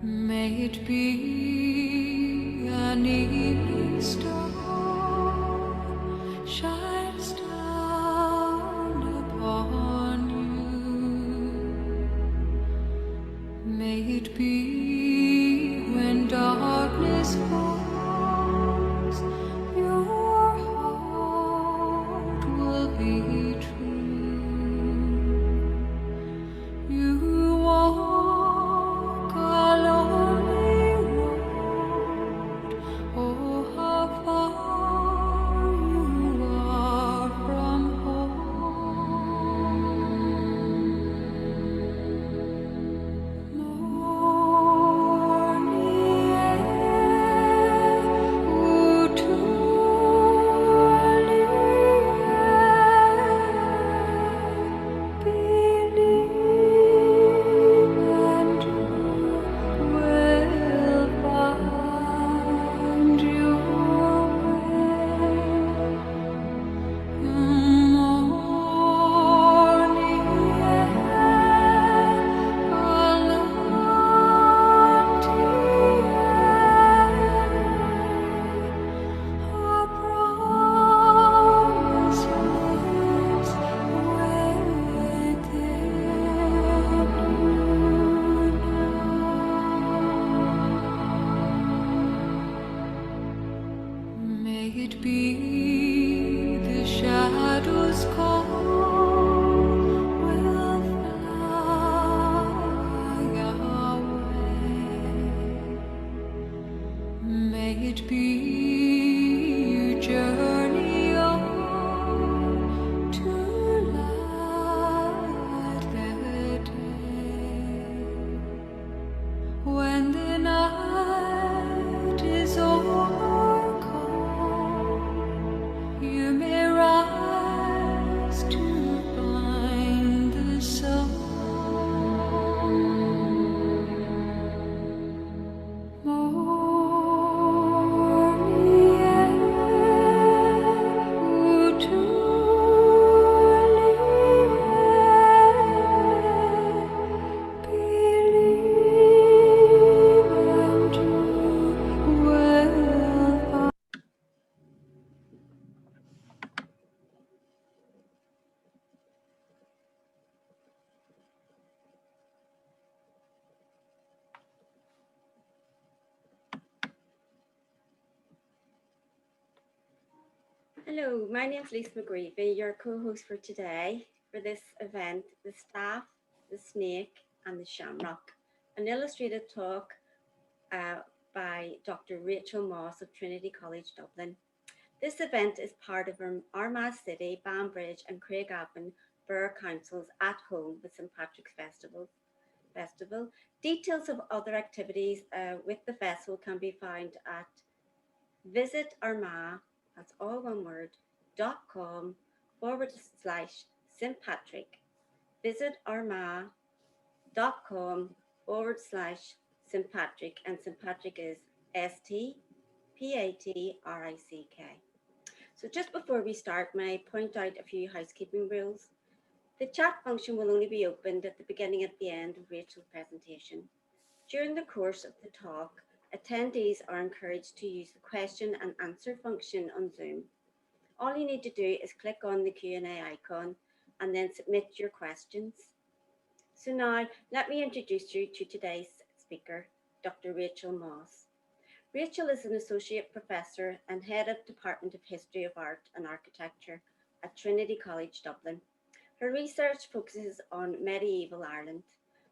May it be an evening star shines down upon you. May it be when darkness falls, your heart will be true. You walk a lonely road. Oh, how far you are from home. Morning air, ooh, truly believe and you will find your way. Morning air, alanti a promise lives within you. May it be the shadows call will fly away. May it be you journey on to light the day. When the night is overcome, you may rise to find the sun. Morning air, ooh, truly believe and you will find. Hello, my name is Lisa McGreevy, your co-host for today for this event, The Staff, the Snake and the Shamrock, an illustrated talk by Dr. Rachel Moss of Trinity College, Dublin. This event is part of Armagh City, Banbridge and Craigavon Borough Council's At Home with St Patrick's Festival. Details of other activities with the festival can be found at Visit Armagh, that's all one word, .com/St Patrick. Visit armagh.com/St Patrick, and St Patrick is STPATRICK. So just before we start, may I point out a few housekeeping rules. The chat function will only be opened at the beginning and at the end of Rachel's presentation. During the course of the talk, attendees are encouraged to use the question and answer function on Zoom. All you need to do is click on the Q&A icon and then submit your questions. So now, let me introduce you to today's speaker, Dr. Rachel Moss. Rachel is an Associate Professor and Head of Department of History of Art and Architecture at Trinity College, Dublin. Her research focuses on medieval Ireland.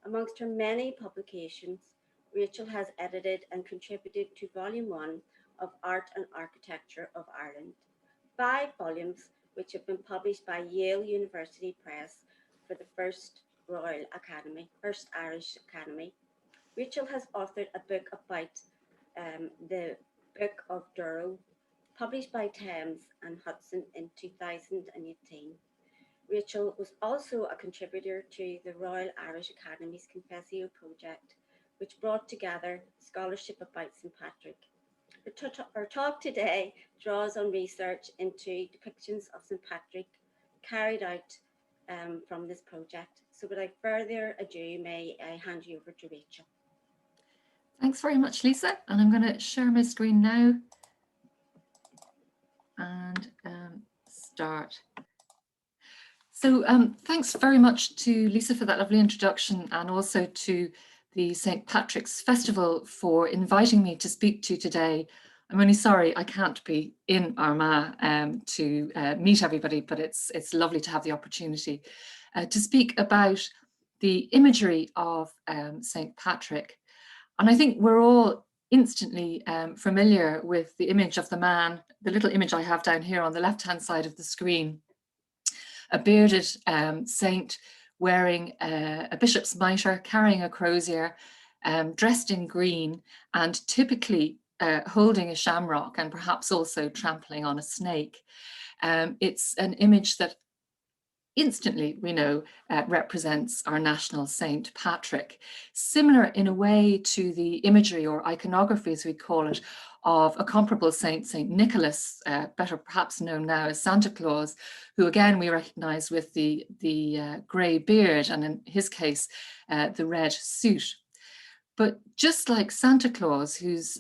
Amongst her many publications, Rachel has edited and contributed to Volume 1 of Art and Architecture of Ireland, 5 volumes which have been published by Yale University Press for the First Irish Academy. Rachel has authored a book about the Book of Durrow, published by Thames and Hudson in 2018. Rachel was also a contributor to the Royal Irish Academy's Confessio project, which brought together scholarship about St Patrick. Our talk today draws on research into depictions of St Patrick carried out from this project. So without further ado, may I hand you over to Rachel. Thanks very much, Lisa. And I'm going to share my screen now and start. So thanks very much to Lisa for that lovely introduction, and also to the St. Patrick's Festival for inviting me to speak to you today. I'm only sorry I can't be in Armagh to meet everybody, but it's lovely to have the opportunity to speak about the imagery of St. Patrick. And I think we're all instantly familiar with the image of the man, the little image I have down here on the left-hand side of the screen, a bearded saint wearing a bishop's mitre, carrying a crozier, dressed in green, and typically holding a shamrock and perhaps also trampling on a snake. It's an image that instantly we know represents our national Saint Patrick, similar in a way to the imagery or iconography, as we call it, of a comparable saint, Saint Nicholas, better perhaps known now as Santa Claus, who again we recognize with the grey beard, and in his case, the red suit. But just like Santa Claus, whose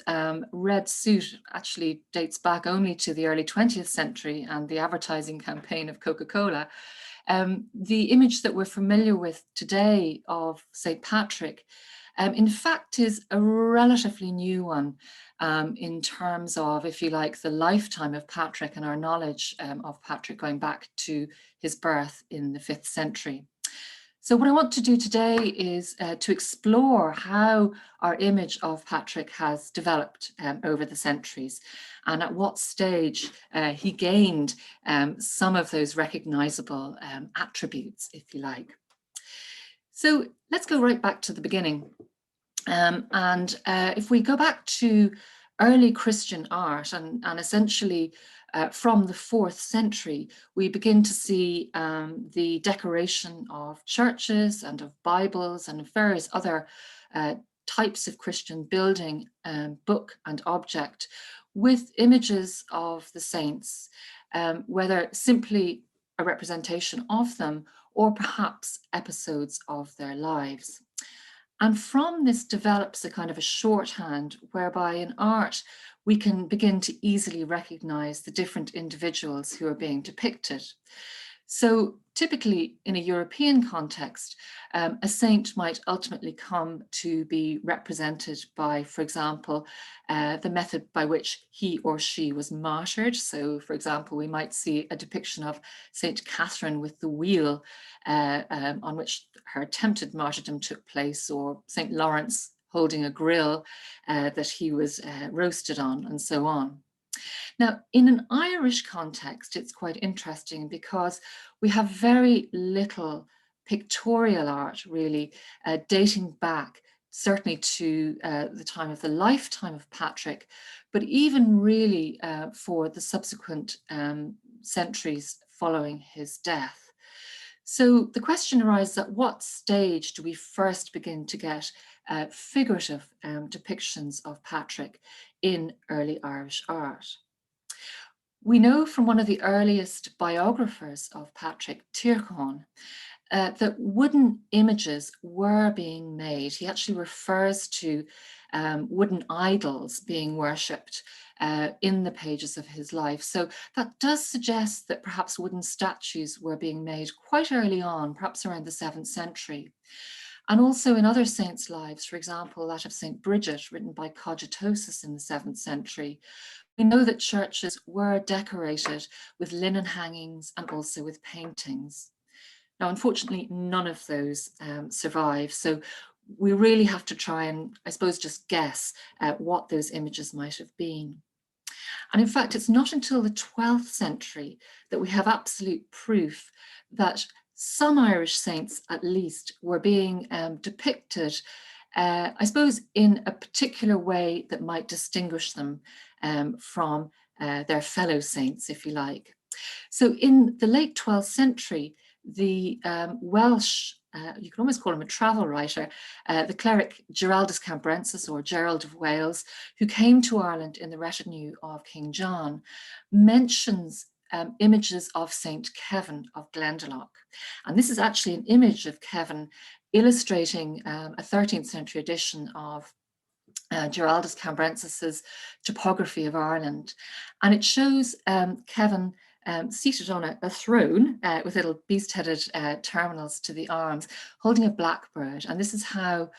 red suit actually dates back only to the early 20th century and the advertising campaign of Coca-Cola, the image that we're familiar with today of St. Patrick, in fact, is a relatively new one in terms of, if you like, the lifetime of Patrick and our knowledge of Patrick going back to his birth in the 5th century. So what I want to do today is to explore how our image of Patrick has developed over the centuries, and at what stage he gained some of those recognizable attributes, if you like. So let's go right back to the beginning. And if we go back to early Christian art and essentially from the 4th century, we begin to see the decoration of churches and of Bibles and various other types of Christian building, book and object, with images of the saints, whether simply a representation of them or perhaps episodes of their lives. And from this develops a kind of a shorthand whereby in art we can begin to easily recognize the different individuals who are being depicted. So typically in a European context, a saint might ultimately come to be represented by, for example, the method by which he or she was martyred. So, for example, we might see a depiction of Saint Catherine with the wheel on which her attempted martyrdom took place, or Saint Lawrence holding a grill that he was roasted on, and so on. Now, in an Irish context, it's quite interesting because we have very little pictorial art really dating back certainly to the time of the lifetime of Patrick, but even really for the subsequent centuries following his death. So the question arises, at what stage do we first begin to get figurative depictions of Patrick in early Irish art? We know from one of the earliest biographers of Patrick, Tyrconnell, that wooden images were being made. He actually refers to wooden idols being worshipped in the pages of his life. So that does suggest that perhaps wooden statues were being made quite early on, perhaps around the 7th century. And also in other saints' lives, for example, that of St. Bridget, written by Cogitosus in the 7th century, we know that churches were decorated with linen hangings and also with paintings. Now, unfortunately, none of those survive. So we really have to try and, I suppose, just guess what those images might have been. And in fact, it's not until the 12th century that we have absolute proof that some Irish saints, at least, were being depicted, I suppose, in a particular way that might distinguish them from their fellow saints, if you like. So in the late 12th century, the Welsh, you can almost call him a travel writer, the cleric Geraldus Cambrensis, or Gerald of Wales, who came to Ireland in the retinue of King John, mentions images of Saint Kevin of Glendalough. And this is actually an image of Kevin illustrating a 13th century edition of Giraldus Cambrensis' Topography of Ireland. And it shows Kevin seated on a throne with little beast-headed terminals to the arms, holding a blackbird. And this is how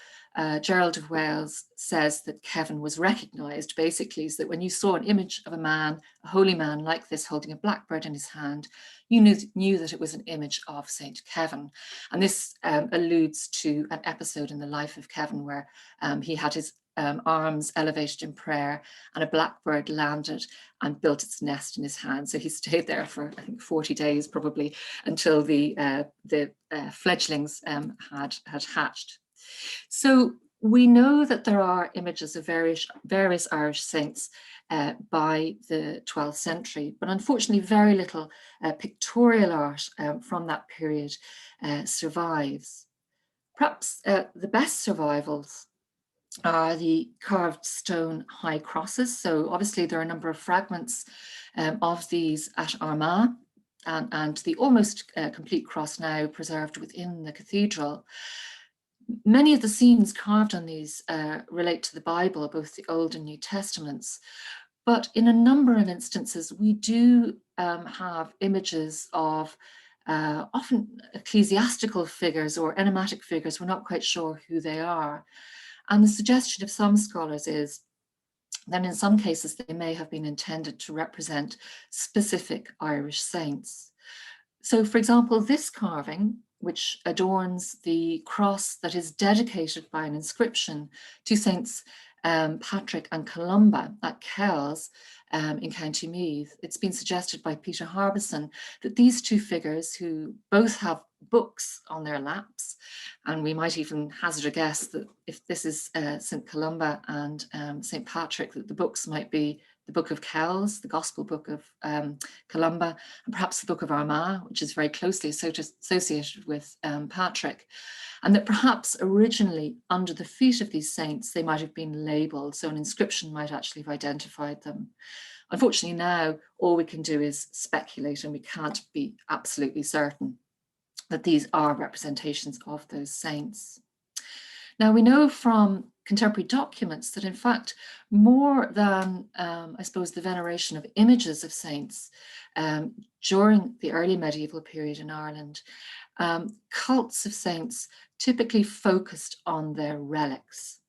Gerald of Wales says that Kevin was recognised, basically, is that when you saw an image of a man, a holy man like this holding a blackbird in his hand, you knew that it was an image of Saint Kevin. And this alludes to an episode in the life of Kevin where he had his arms elevated in prayer, and a blackbird landed and built its nest in his hand. So he stayed there for, I think, 40 days probably, until the fledglings had hatched. So we know that there are images of various Irish saints by the 12th century, but unfortunately very little pictorial art from that period survives. Perhaps the best survivals are the carved stone high crosses. So obviously there are a number of fragments of these at Armagh, and the almost complete cross now preserved within the cathedral. Many of the scenes carved on these relate to the Bible, both the Old and New Testaments. But in a number of instances, we do have images of often ecclesiastical figures or enigmatic figures. We're not quite sure who they are. And the suggestion of some scholars is that in some cases they may have been intended to represent specific Irish saints. So, for example, this carving, which adorns the cross that is dedicated by an inscription to Saints Patrick and Columba at Kells in County Meath, it's been suggested by Peter Harbison that these two figures, who both have books on their laps, and we might even hazard a guess that if this is St. Columba and St. Patrick, that the books might be the Book of Kells, the Gospel Book of Columba, and perhaps the Book of Armagh, which is very closely associated with Patrick, and that perhaps originally under the feet of these saints, they might have been labelled, so an inscription might actually have identified them. Unfortunately now, all we can do is speculate, and we can't be absolutely certain that these are representations of those saints. Now, we know from contemporary documents that in fact, more than, I suppose, the veneration of images of saints during the early medieval period in Ireland, cults of saints typically focused on their relics.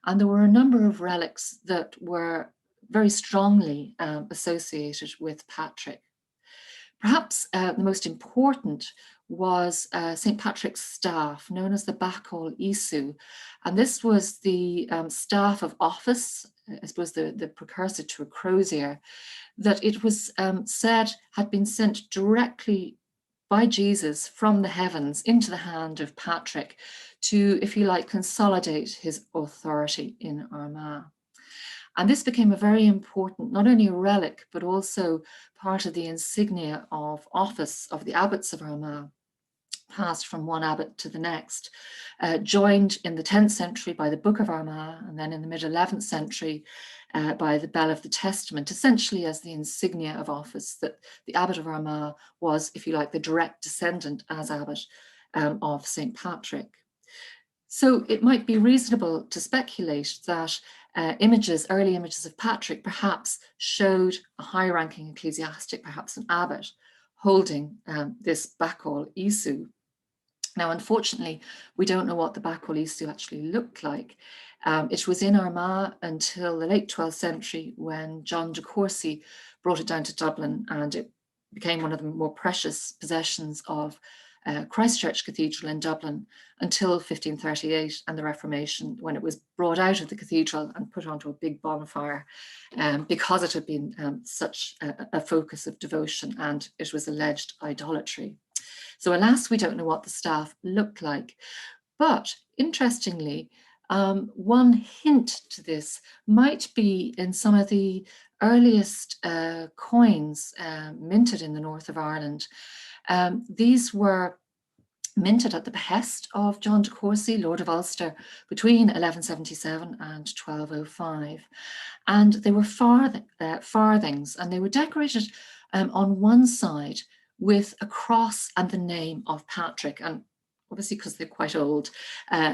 And there were a number of relics that were very strongly associated with Patrick. Perhaps the most important was St. Patrick's staff, known as the Bacall Isu. And this was the staff of office, I suppose the precursor to a crozier, that it was said had been sent directly by Jesus from the heavens into the hand of Patrick to, if you like, consolidate his authority in Armagh. And this became a very important, not only a relic, but also part of the insignia of office of the abbots of Armagh, passed from one abbot to the next, joined in the 10th century by the Book of Armagh, and then in the mid-11th century by the Bell of the Testament, essentially as the insignia of office, that the abbot of Armagh was, if you like, the direct descendant as abbot of St. Patrick. So it might be reasonable to speculate that early images of Patrick perhaps showed a high-ranking ecclesiastic, perhaps an abbot, holding this Bacall Isu. Now, unfortunately, we don't know what the Bacall Isu actually looked like. It was in Armagh until the late 12th century when John de Courcy brought it down to Dublin, and it became one of the more precious possessions of Christchurch Cathedral in Dublin until 1538 and the Reformation, when it was brought out of the cathedral and put onto a big bonfire because it had been such a focus of devotion, and it was alleged idolatry. So alas, we don't know what the staff looked like. But interestingly, one hint to this might be in some of the earliest coins minted in the north of Ireland. These were minted at the behest of John de Courcy, Lord of Ulster, between 1177 and 1205. And they were farthings, and they were decorated on one side with a cross and the name of Patrick. And obviously because they're quite old.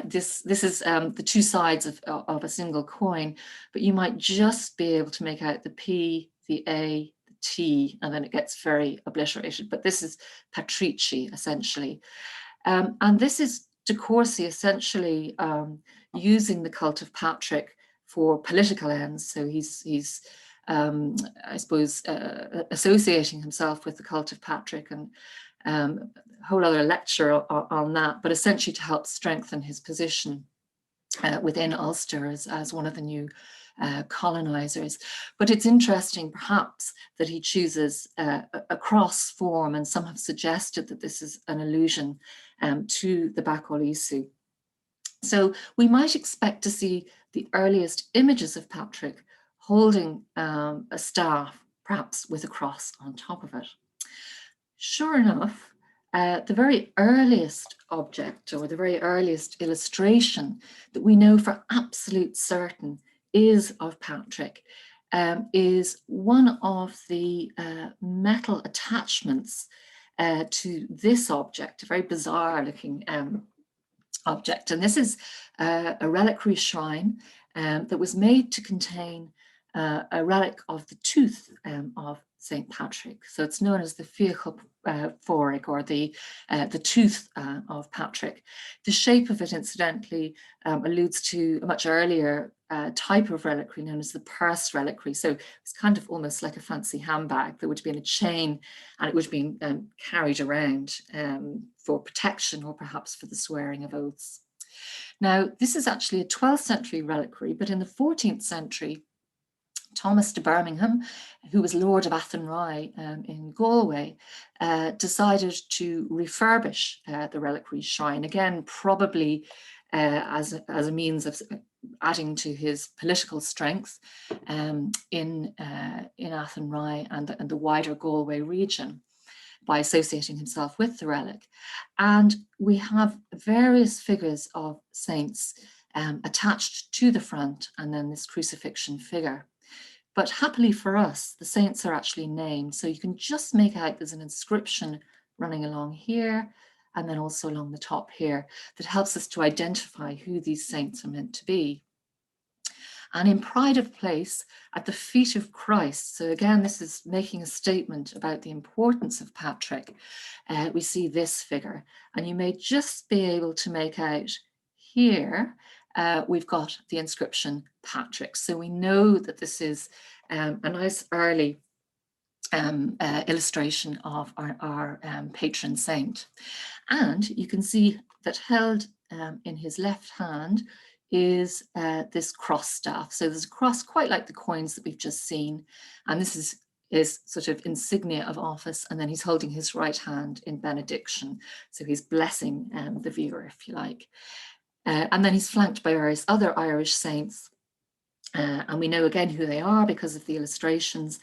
This is the two sides of a single coin, but you might just be able to make out the P, the A, the T, and then it gets very obliterated. But this is Patrici, essentially. And this is De Courcy essentially using the cult of Patrick for political ends. So he's I suppose, associating himself with the cult of Patrick, and a whole other lecture on that, but essentially to help strengthen his position within Ulster as one of the new colonizers. But it's interesting, perhaps, that he chooses a cross form, and some have suggested that this is an allusion to the Bacol Isu. So we might expect to see the earliest images of Patrick holding a staff, perhaps with a cross on top of it. Sure enough, the very earliest object, or the very earliest illustration that we know for absolute certain is of Patrick, is one of the metal attachments to this object, a very bizarre looking object. And this is a reliquary shrine that was made to contain a relic of the tooth of St. Patrick. So it's known as the Fiachop Foric, or the tooth of Patrick. The shape of it, incidentally, alludes to a much earlier type of reliquary known as the purse reliquary. So it's kind of almost like a fancy handbag that would have been a chain, and it would have been carried around for protection, or perhaps for the swearing of oaths. Now, this is actually a 12th century reliquary, but in the 14th century, Thomas de Birmingham, who was Lord of Athenry in Galway, decided to refurbish the reliquary shrine, again, probably as a means of adding to his political strength in Athenry and the wider Galway region, by associating himself with the relic. And we have various figures of saints attached to the front, and then this crucifixion figure. But happily for us, the saints are actually named. So you can just make out there's an inscription running along here, and then also along the top here, that helps us to identify who these saints are meant to be. And in pride of place, at the feet of Christ, so again, this is making a statement about the importance of Patrick, we see this figure. And you may just be able to make out here, we've got the inscription Patrick. So we know that this is a nice early illustration of our patron saint. And you can see that held in his left hand is this cross staff. So there's a cross, quite like the coins that we've just seen. And this is sort of insignia of office. And then he's holding his right hand in benediction. So he's blessing the viewer, if you like. And then he's flanked by various other Irish saints. And we know again who they are because of the illustrations.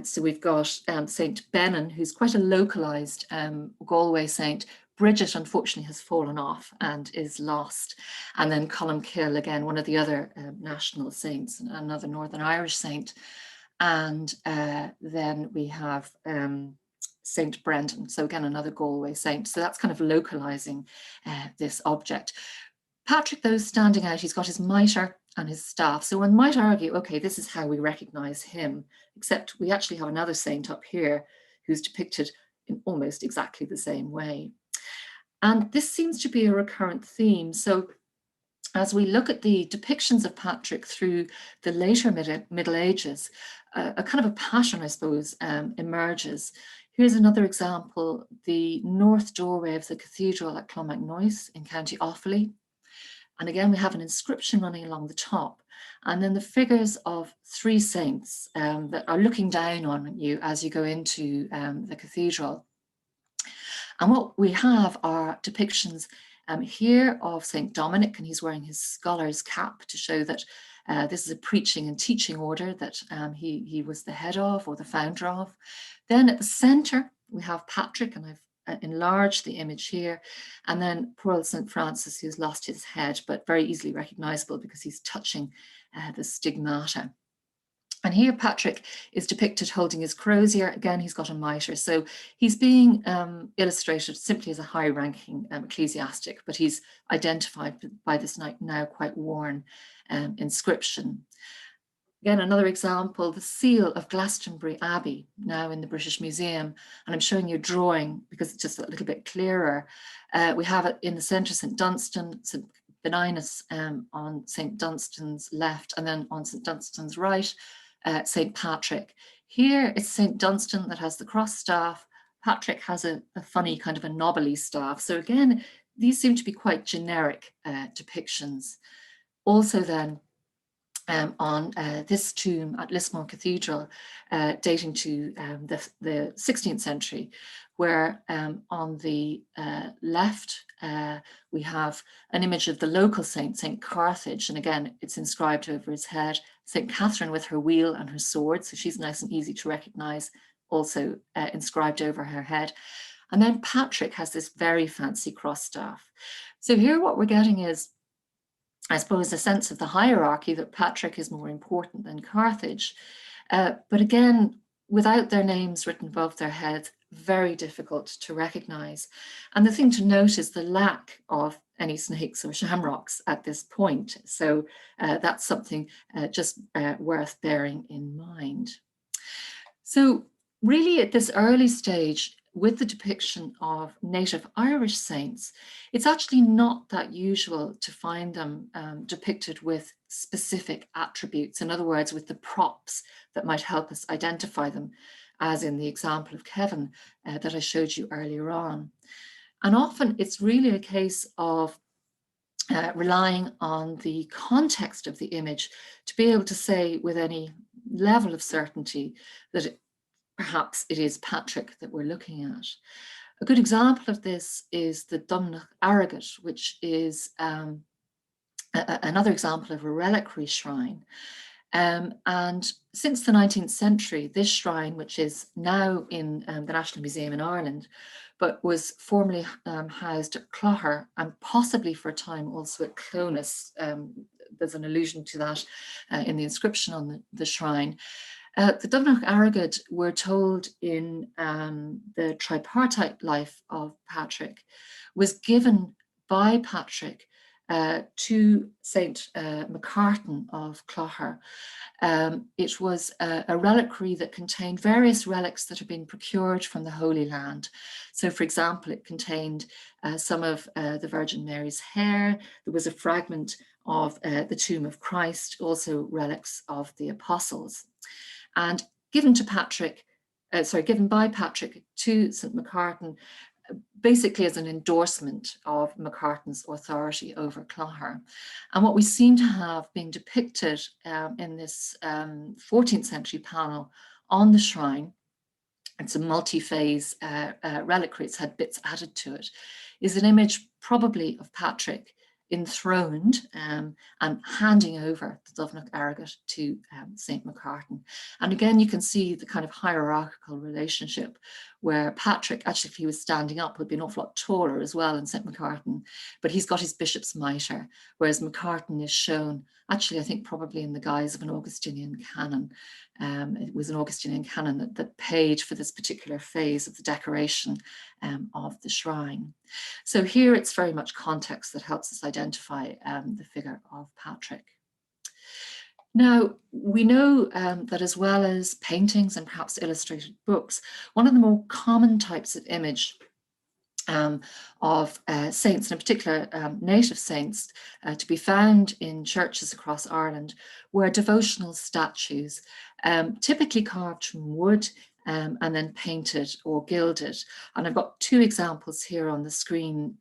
So we've got St. Benin, who's quite a localized Galway saint. Bridget, unfortunately, has fallen off and is lost. And then Columkill, again, one of the other national saints, another Northern Irish saint. And then we have St. Brendan, so again, another Galway saint. So that's kind of localizing this object. Patrick, though, standing out, he's got his mitre and his staff. So one might argue, okay, this is how we recognize him, except we actually have another saint up here who's depicted in almost exactly the same way. And this seems to be a recurrent theme. So as we look at the depictions of Patrick through the later Middle Ages, a kind of a pattern, I suppose, emerges. Here's another example, the north doorway of the cathedral at Clonmacnoise in County Offaly. And again, we have an inscription running along the top, and then the figures of three saints that are looking down on you as you go into the cathedral. And what we have are depictions here of St. Dominic, and he's wearing his scholar's cap to show that this is a preaching and teaching order that he was the head of, or the founder of. Then at the center, we have Patrick, and I've enlarged the image here, and then poor old St. Francis, who's lost his head, but very easily recognizable because he's touching the stigmata. And here Patrick is depicted holding his crozier. Again, he's got a mitre. So he's being illustrated simply as a high-ranking ecclesiastic, but he's identified by this now quite worn inscription. Again, another example, the seal of Glastonbury Abbey, now in the British Museum. And I'm showing you a drawing because it's just a little bit clearer. We have it in the centre, St Dunstan, St Synonymous on St Dunstan's left, and then on St Dunstan's right, St Patrick. Here it's St Dunstan that has the cross staff. Patrick has a funny kind of a knobbly staff. So again, these seem to be quite generic depictions. Also then, on this tomb at Lismore Cathedral, dating to the 16th century, where on the left we have an image of the local saint, St Carthage, and again it's inscribed over his head, St Catherine with her wheel and her sword, so she's nice and easy to recognise, also inscribed over her head. And then Patrick has this very fancy cross staff. So here what we're getting is, I suppose, a sense of the hierarchy, that Patrick is more important than Carthage. But again, without their names written above their heads, very difficult to recognise. And the thing to note is the lack of any snakes or shamrocks at this point. So that's something just worth bearing in mind. So really at this early stage, with the depiction of native Irish saints, it's actually not that usual to find them depicted with specific attributes. In other words, with the props that might help us identify them, as in the example of Kevin that I showed you earlier on. And often it's really a case of relying on the context of the image to be able to say with any level of certainty that perhaps it is Patrick that we're looking at. A good example of this is the Dublin Arrogate, which is another example of a reliquary shrine. And since the 19th century, this shrine, which is now in the National Museum in Ireland, but was formerly housed at Clogher and possibly for a time also at Clonus. There's an allusion to that in the inscription on the shrine. The Dublin Arrogate, we're told in the tripartite life of Patrick, was given by Patrick to St Macartan of Clogher. It was a reliquary that contained various relics that had been procured from the Holy Land. So for example, it contained some of the Virgin Mary's hair. There was a fragment of the tomb of Christ, also relics of the apostles. And given by Patrick to St Macartan, basically as an endorsement of Macartan's authority over Clogher. And what we seem to have being depicted in this 14th century panel on the shrine, it's a multi-phase reliquary, it's had bits added to it, is an image probably of Patrick enthroned and handing over the Dublin Arrogate to St Macartan. And again, you can see the kind of hierarchical relationship where Patrick, actually if he was standing up, would be an awful lot taller as well than St Macartan, but he's got his bishop's mitre, whereas Macartan is shown, actually I think probably in the guise of an Augustinian canon. It was an Augustinian canon that paid for this particular phase of the decoration of the shrine. So here it's very much context that helps us identify the figure of Patrick. Now, we know that as well as paintings and perhaps illustrated books, one of the more common types of image of saints, and in particular native saints, to be found in churches across Ireland were devotional statues, typically carved from wood and then painted or gilded. And I've got two examples here on the screen.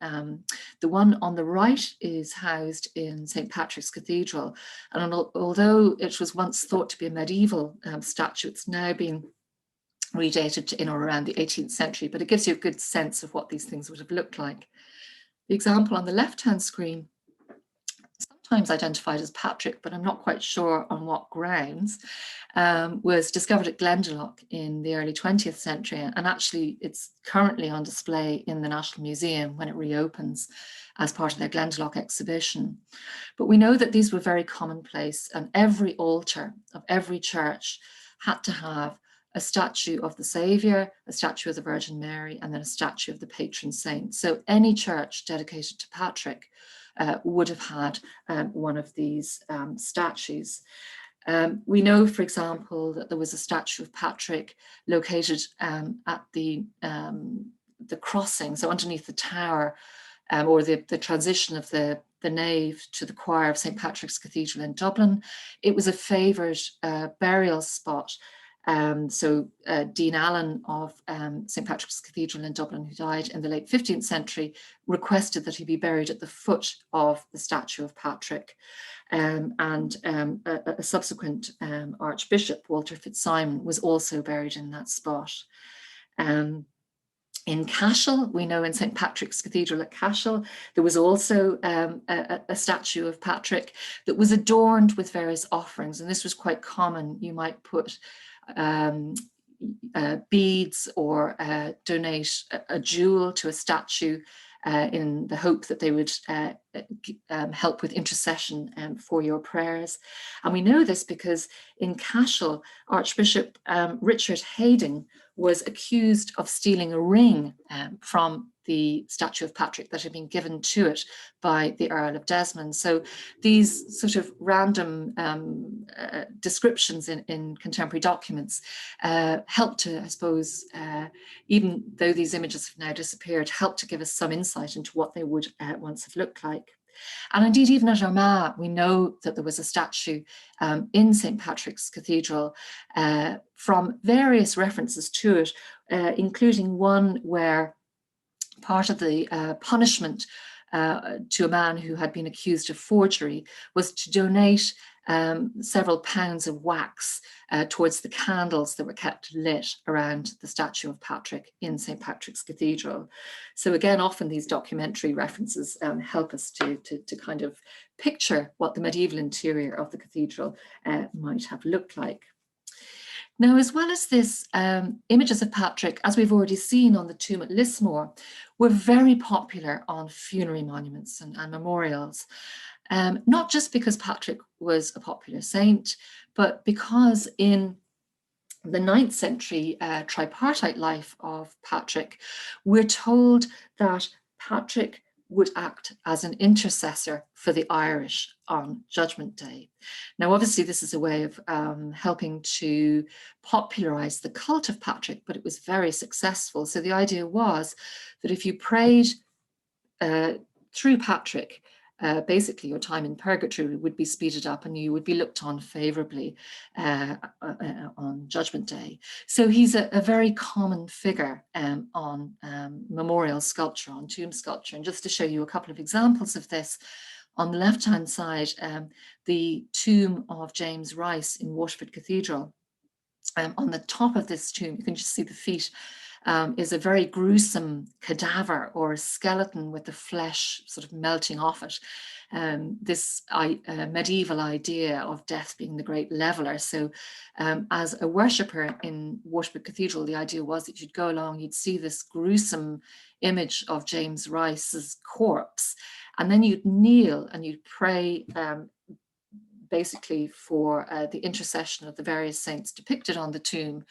The one on the right is housed in St Patrick's Cathedral, and although it was once thought to be a medieval statue, it's now been redated to in or around the 18th century, but it gives you a good sense of what these things would have looked like. The example on the left-hand screen sometimes identified as Patrick, but I'm not quite sure on what grounds, was discovered at Glendalough in the early 20th century. And actually, it's currently on display in the National Museum when it reopens as part of their Glendalough exhibition. But we know that these were very commonplace, and every altar of every church had to have a statue of the Saviour, a statue of the Virgin Mary, and then a statue of the patron saint. So any church dedicated to Patrick would have had one of these statues. We know, for example, that there was a statue of Patrick located at the crossing, so underneath the tower, or the transition of the nave to the choir of St. Patrick's Cathedral in Dublin. It was a favoured burial spot. Dean Allen of St. Patrick's Cathedral in Dublin, who died in the late 15th century, requested that he be buried at the foot of the statue of Patrick. A subsequent Archbishop, Walter Fitzsimon, was also buried in that spot. In Cashel, we know in St. Patrick's Cathedral at Cashel, there was also a statue of Patrick that was adorned with various offerings, and this was quite common. You might put beads or donate a jewel to a statue in the hope that they would help with intercession for your prayers. And we know this because in Cashel, Archbishop Richard Hayding was accused of stealing a ring from the statue of Patrick that had been given to it by the Earl of Desmond. So these sort of random descriptions in contemporary documents help to, I suppose, even though these images have now disappeared, help to give us some insight into what they would once have looked like. And indeed, even at Armagh, we know that there was a statue in St. Patrick's Cathedral from various references to it, including one where part of the punishment to a man who had been accused of forgery was to donate several pounds of wax towards the candles that were kept lit around the statue of Patrick in St. Patrick's Cathedral. So again, often these documentary references help us to kind of picture what the medieval interior of the cathedral might have looked like. Now, as well as this, images of Patrick, as we've already seen on the tomb at Lismore, were very popular on funerary monuments and memorials. Not just because Patrick was a popular saint, but because in the 9th century tripartite life of Patrick, we're told that Patrick would act as an intercessor for the Irish on Judgment Day. Now, obviously, this is a way of helping to popularize the cult of Patrick, but it was very successful. So the idea was that if you prayed through Patrick, basically your time in purgatory would be speeded up and you would be looked on favorably on Judgment Day. So he's a very common figure on memorial sculpture, on tomb sculpture. And just to show you a couple of examples of this, on the left-hand side, the tomb of James Rice in Waterford Cathedral. On the top of this tomb, you can just see the feet, is a very gruesome cadaver or a skeleton with the flesh sort of melting off it. This medieval idea of death being the great leveler. So as a worshipper in Waterford Cathedral, the idea was that you'd go along, you'd see this gruesome image of James Rice's corpse, and then you'd kneel and you'd pray basically for the intercession of the various saints depicted on the tomb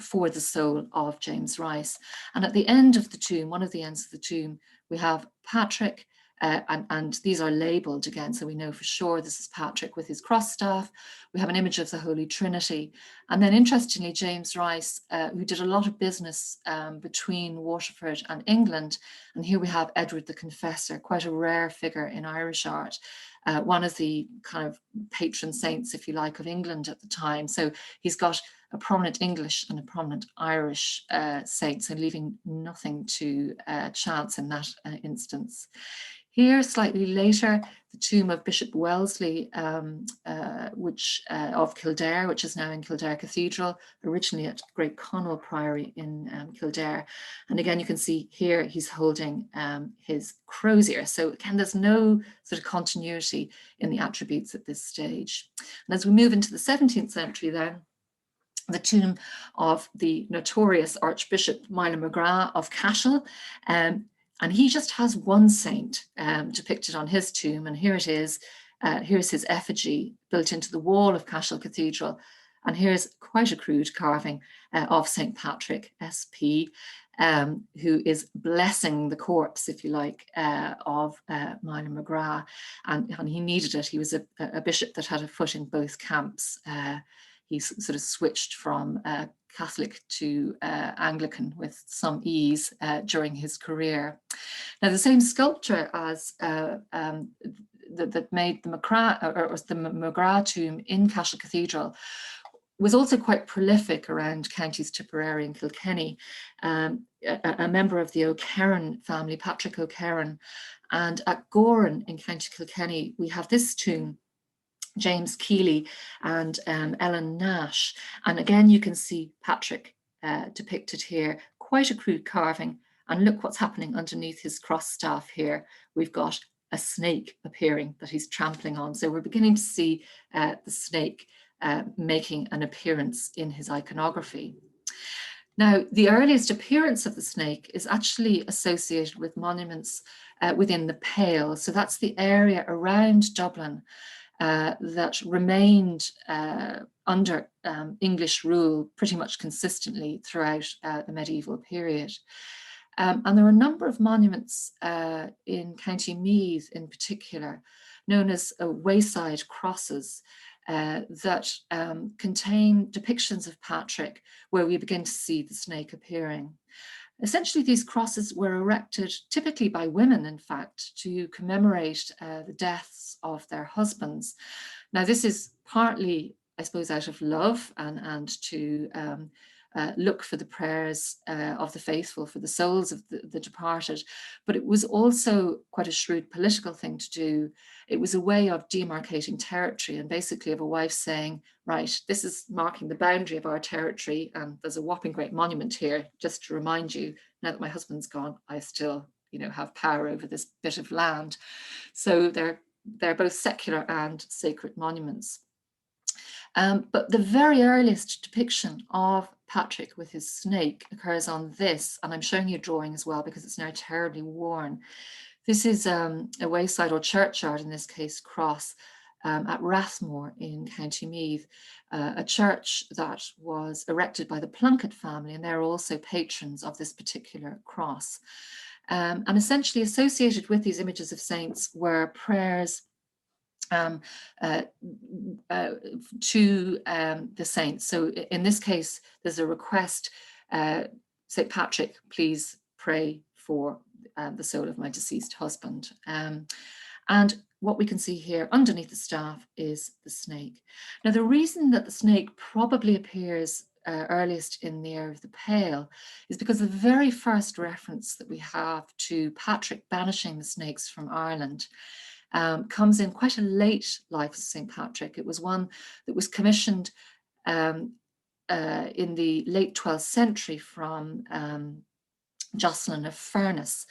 for the soul of James Rice. And at the end of the tomb, one of the ends of the tomb, we have Patrick, and these are labelled again, so we know for sure this is Patrick with his cross staff. We have an image of the Holy Trinity. And then interestingly, James Rice, who did a lot of business between Waterford and England, and here we have Edward the Confessor, quite a rare figure in Irish art. One of the kind of patron saints, if you like, of England at the time. So he's got a prominent English and a prominent Irish saint, so leaving nothing to chance in that instance. Here, slightly later, the tomb of Bishop Wellesley, of Kildare, which is now in Kildare Cathedral, originally at Great Conwell Priory in Kildare. And again, you can see here he's holding his crozier. So again, there's no sort of continuity in the attributes at this stage. And as we move into the 17th century then, the tomb of the notorious Archbishop Miler McGrath of Cashel, and he just has one saint depicted on his tomb, and here it is. Here's his effigy built into the wall of Cashel Cathedral, and here's quite a crude carving of St. Patrick, SP, who is blessing the corpse, if you like, of Miler McGrath, and he needed it. He was a bishop that had a foot in both camps. He sort of switched from Catholic to Anglican with some ease during his career. Now, the same sculptor as that made the McGrath tomb in Cashel Cathedral was also quite prolific around counties Tipperary and Kilkenny, a member of the O'Kerran family, Patrick O'Kerran. And at Goran in County Kilkenny, we have this tomb, James Keeley and Ellen Nash. And again, you can see Patrick depicted here, quite a crude carving. And look what's happening underneath his cross staff here. We've got a snake appearing that he's trampling on. So we're beginning to see the snake making an appearance in his iconography. Now, the earliest appearance of the snake is actually associated with monuments within the Pale. So that's the area around Dublin that remained under English rule pretty much consistently throughout the medieval period. And there are a number of monuments in County Meath in particular, known as wayside crosses, that contain depictions of Patrick, where we begin to see the snake appearing. Essentially, these crosses were erected typically by women, in fact, to commemorate the deaths of their husbands. Now, this is partly, I suppose, out of love and to look for the prayers of the faithful, for the souls of the departed, but it was also quite a shrewd political thing to do. It was a way of demarcating territory, and basically of a wife saying, right, this is marking the boundary of our territory, and there's a whopping great monument here just to remind you, now that my husband's gone, I still, have power over this bit of land. So they're both secular and sacred monuments. But the very earliest depiction of Patrick with his snake occurs on this, and I'm showing you a drawing as well because it's now terribly worn. This is a wayside or churchyard, in this case, cross at Rathmore in County Meath, a church that was erected by the Plunkett family, and they're also patrons of this particular cross. And essentially associated with these images of saints were prayers to the saints. So in this case, there's a request, St. Patrick, please pray for the soul of my deceased husband. And what we can see here underneath the staff is the snake. Now, the reason that the snake probably appears earliest in the era of the Pale is because the very first reference that we have to Patrick banishing the snakes from Ireland comes in quite a late life of St. Patrick. It was one that was commissioned in the late 12th century from Jocelyn of Furness.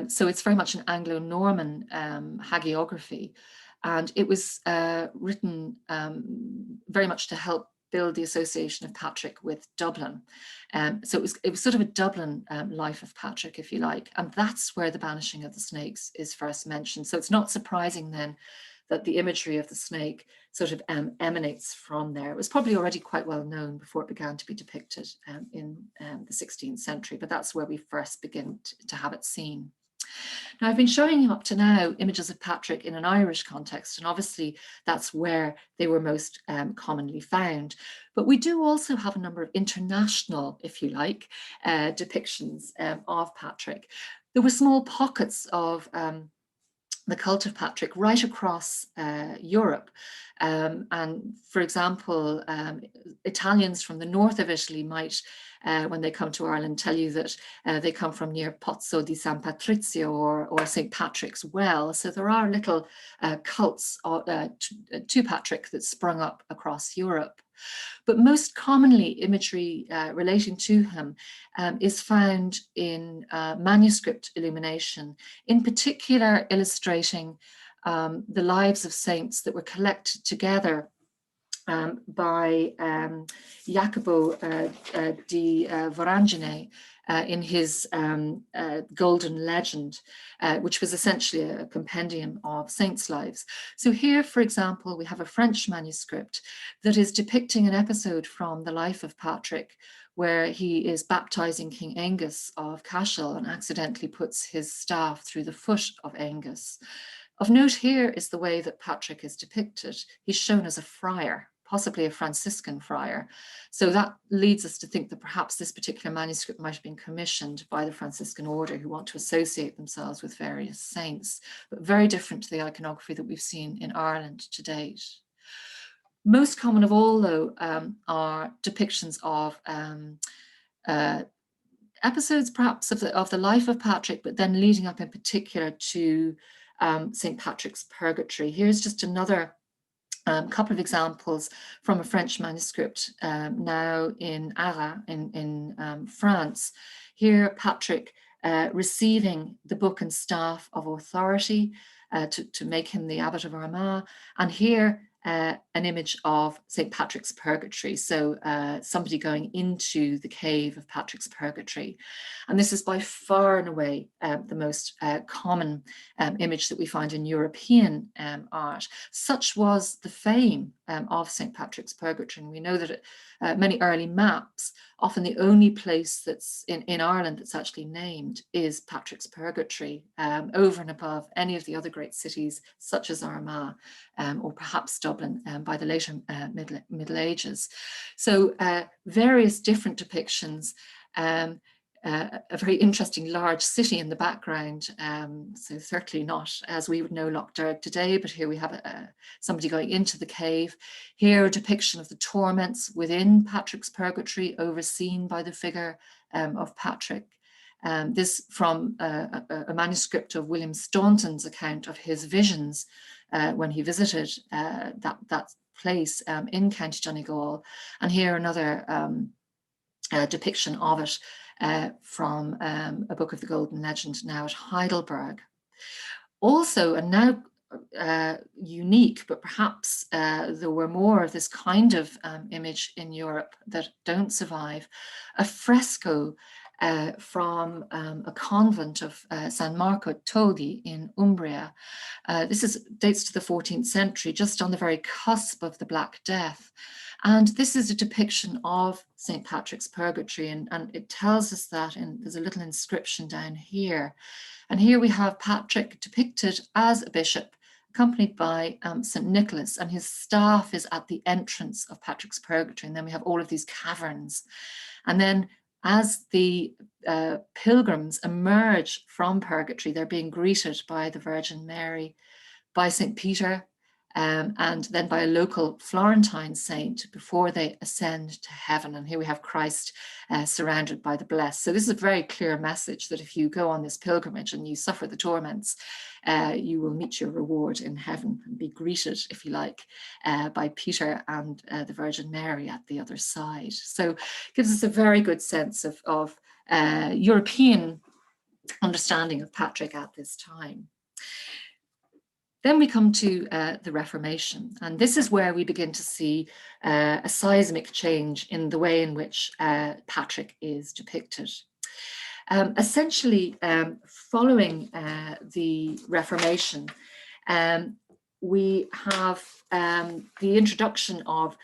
So it's very much an Anglo-Norman hagiography, and it was written very much to help build the association of Patrick with Dublin. So it was sort of a Dublin life of Patrick, if you like, and that's where the banishing of the snakes is first mentioned. So it's not surprising then that the imagery of the snake sort of emanates from there. It was probably already quite well known before it began to be depicted in the 16th century, but that's where we first begin to have it seen. Now, I've been showing you up to now images of Patrick in an Irish context, and obviously that's where they were most commonly found. But we do also have a number of international, if you like, depictions of Patrick. There were small pockets of the cult of Patrick right across Europe. And for example, Italians from the north of Italy might, when they come to Ireland, tell you that they come from near Pozzo di San Patrizio or St. Patrick's Well. So there are little cults to Patrick that sprung up across Europe. But most commonly, imagery relating to him is found in manuscript illumination, in particular illustrating the lives of saints that were collected together by Jacopo di Voragine in his Golden Legend, which was essentially a compendium of saints' lives. So here, for example, we have a French manuscript that is depicting an episode from the life of Patrick, where he is baptizing King Angus of Cashel and accidentally puts his staff through the foot of Angus. Of note here is the way that Patrick is depicted. He's shown as a friar, possibly a Franciscan friar. So that leads us to think that perhaps this particular manuscript might have been commissioned by the Franciscan order, who want to associate themselves with various saints, but very different to the iconography that we've seen in Ireland to date. Most common of all, though, are depictions of episodes perhaps of the life of Patrick, but then leading up in particular to St. Patrick's Purgatory. Here's just another couple of examples from a French manuscript now in Arras in France. Here, Patrick receiving the book and staff of authority to make him the Abbot of Armagh, and here an image of St. Patrick's Purgatory, so somebody going into the cave of Patrick's Purgatory. And this is by far and away the most common image that we find in European art. Such was the fame of St. Patrick's Purgatory. And we know that many early maps, often the only place that's in Ireland that's actually named is Patrick's Purgatory, over and above any of the other great cities, such as Armagh or perhaps Dublin by the later Middle Ages. So various different depictions, a very interesting large city in the background, so certainly not as we would know Lough Derg today, but here we have somebody going into the cave. Here a depiction of the torments within Patrick's Purgatory, overseen by the figure of Patrick. This from a manuscript of William Staunton's account of his visions when he visited that place in County Donegal. And here another depiction of it from a book of the Golden Legend now at Heidelberg. Also, and now unique, but perhaps there were more of this kind of image in Europe that don't survive, a fresco from a convent of San Marco Todi in Umbria. This dates to the 14th century, just on the very cusp of the Black Death. And this is a depiction of St. Patrick's Purgatory, and it tells us that, and there's a little inscription down here. And here we have Patrick depicted as a bishop, accompanied by St. Nicholas, and his staff is at the entrance of Patrick's Purgatory. And then we have all of these caverns. And then as the pilgrims emerge from Purgatory, they're being greeted by the Virgin Mary, by St. Peter, and then by a local Florentine saint before they ascend to heaven. And here we have Christ surrounded by the blessed. So this is a very clear message that if you go on this pilgrimage and you suffer the torments, you will meet your reward in heaven and be greeted, if you like, by Peter and the Virgin Mary at the other side. So it gives us a very good sense of European understanding of Patrick at this time. Then we come to the Reformation, and this is where we begin to see a seismic change in the way in which Patrick is depicted. Essentially, following the Reformation, we have the introduction of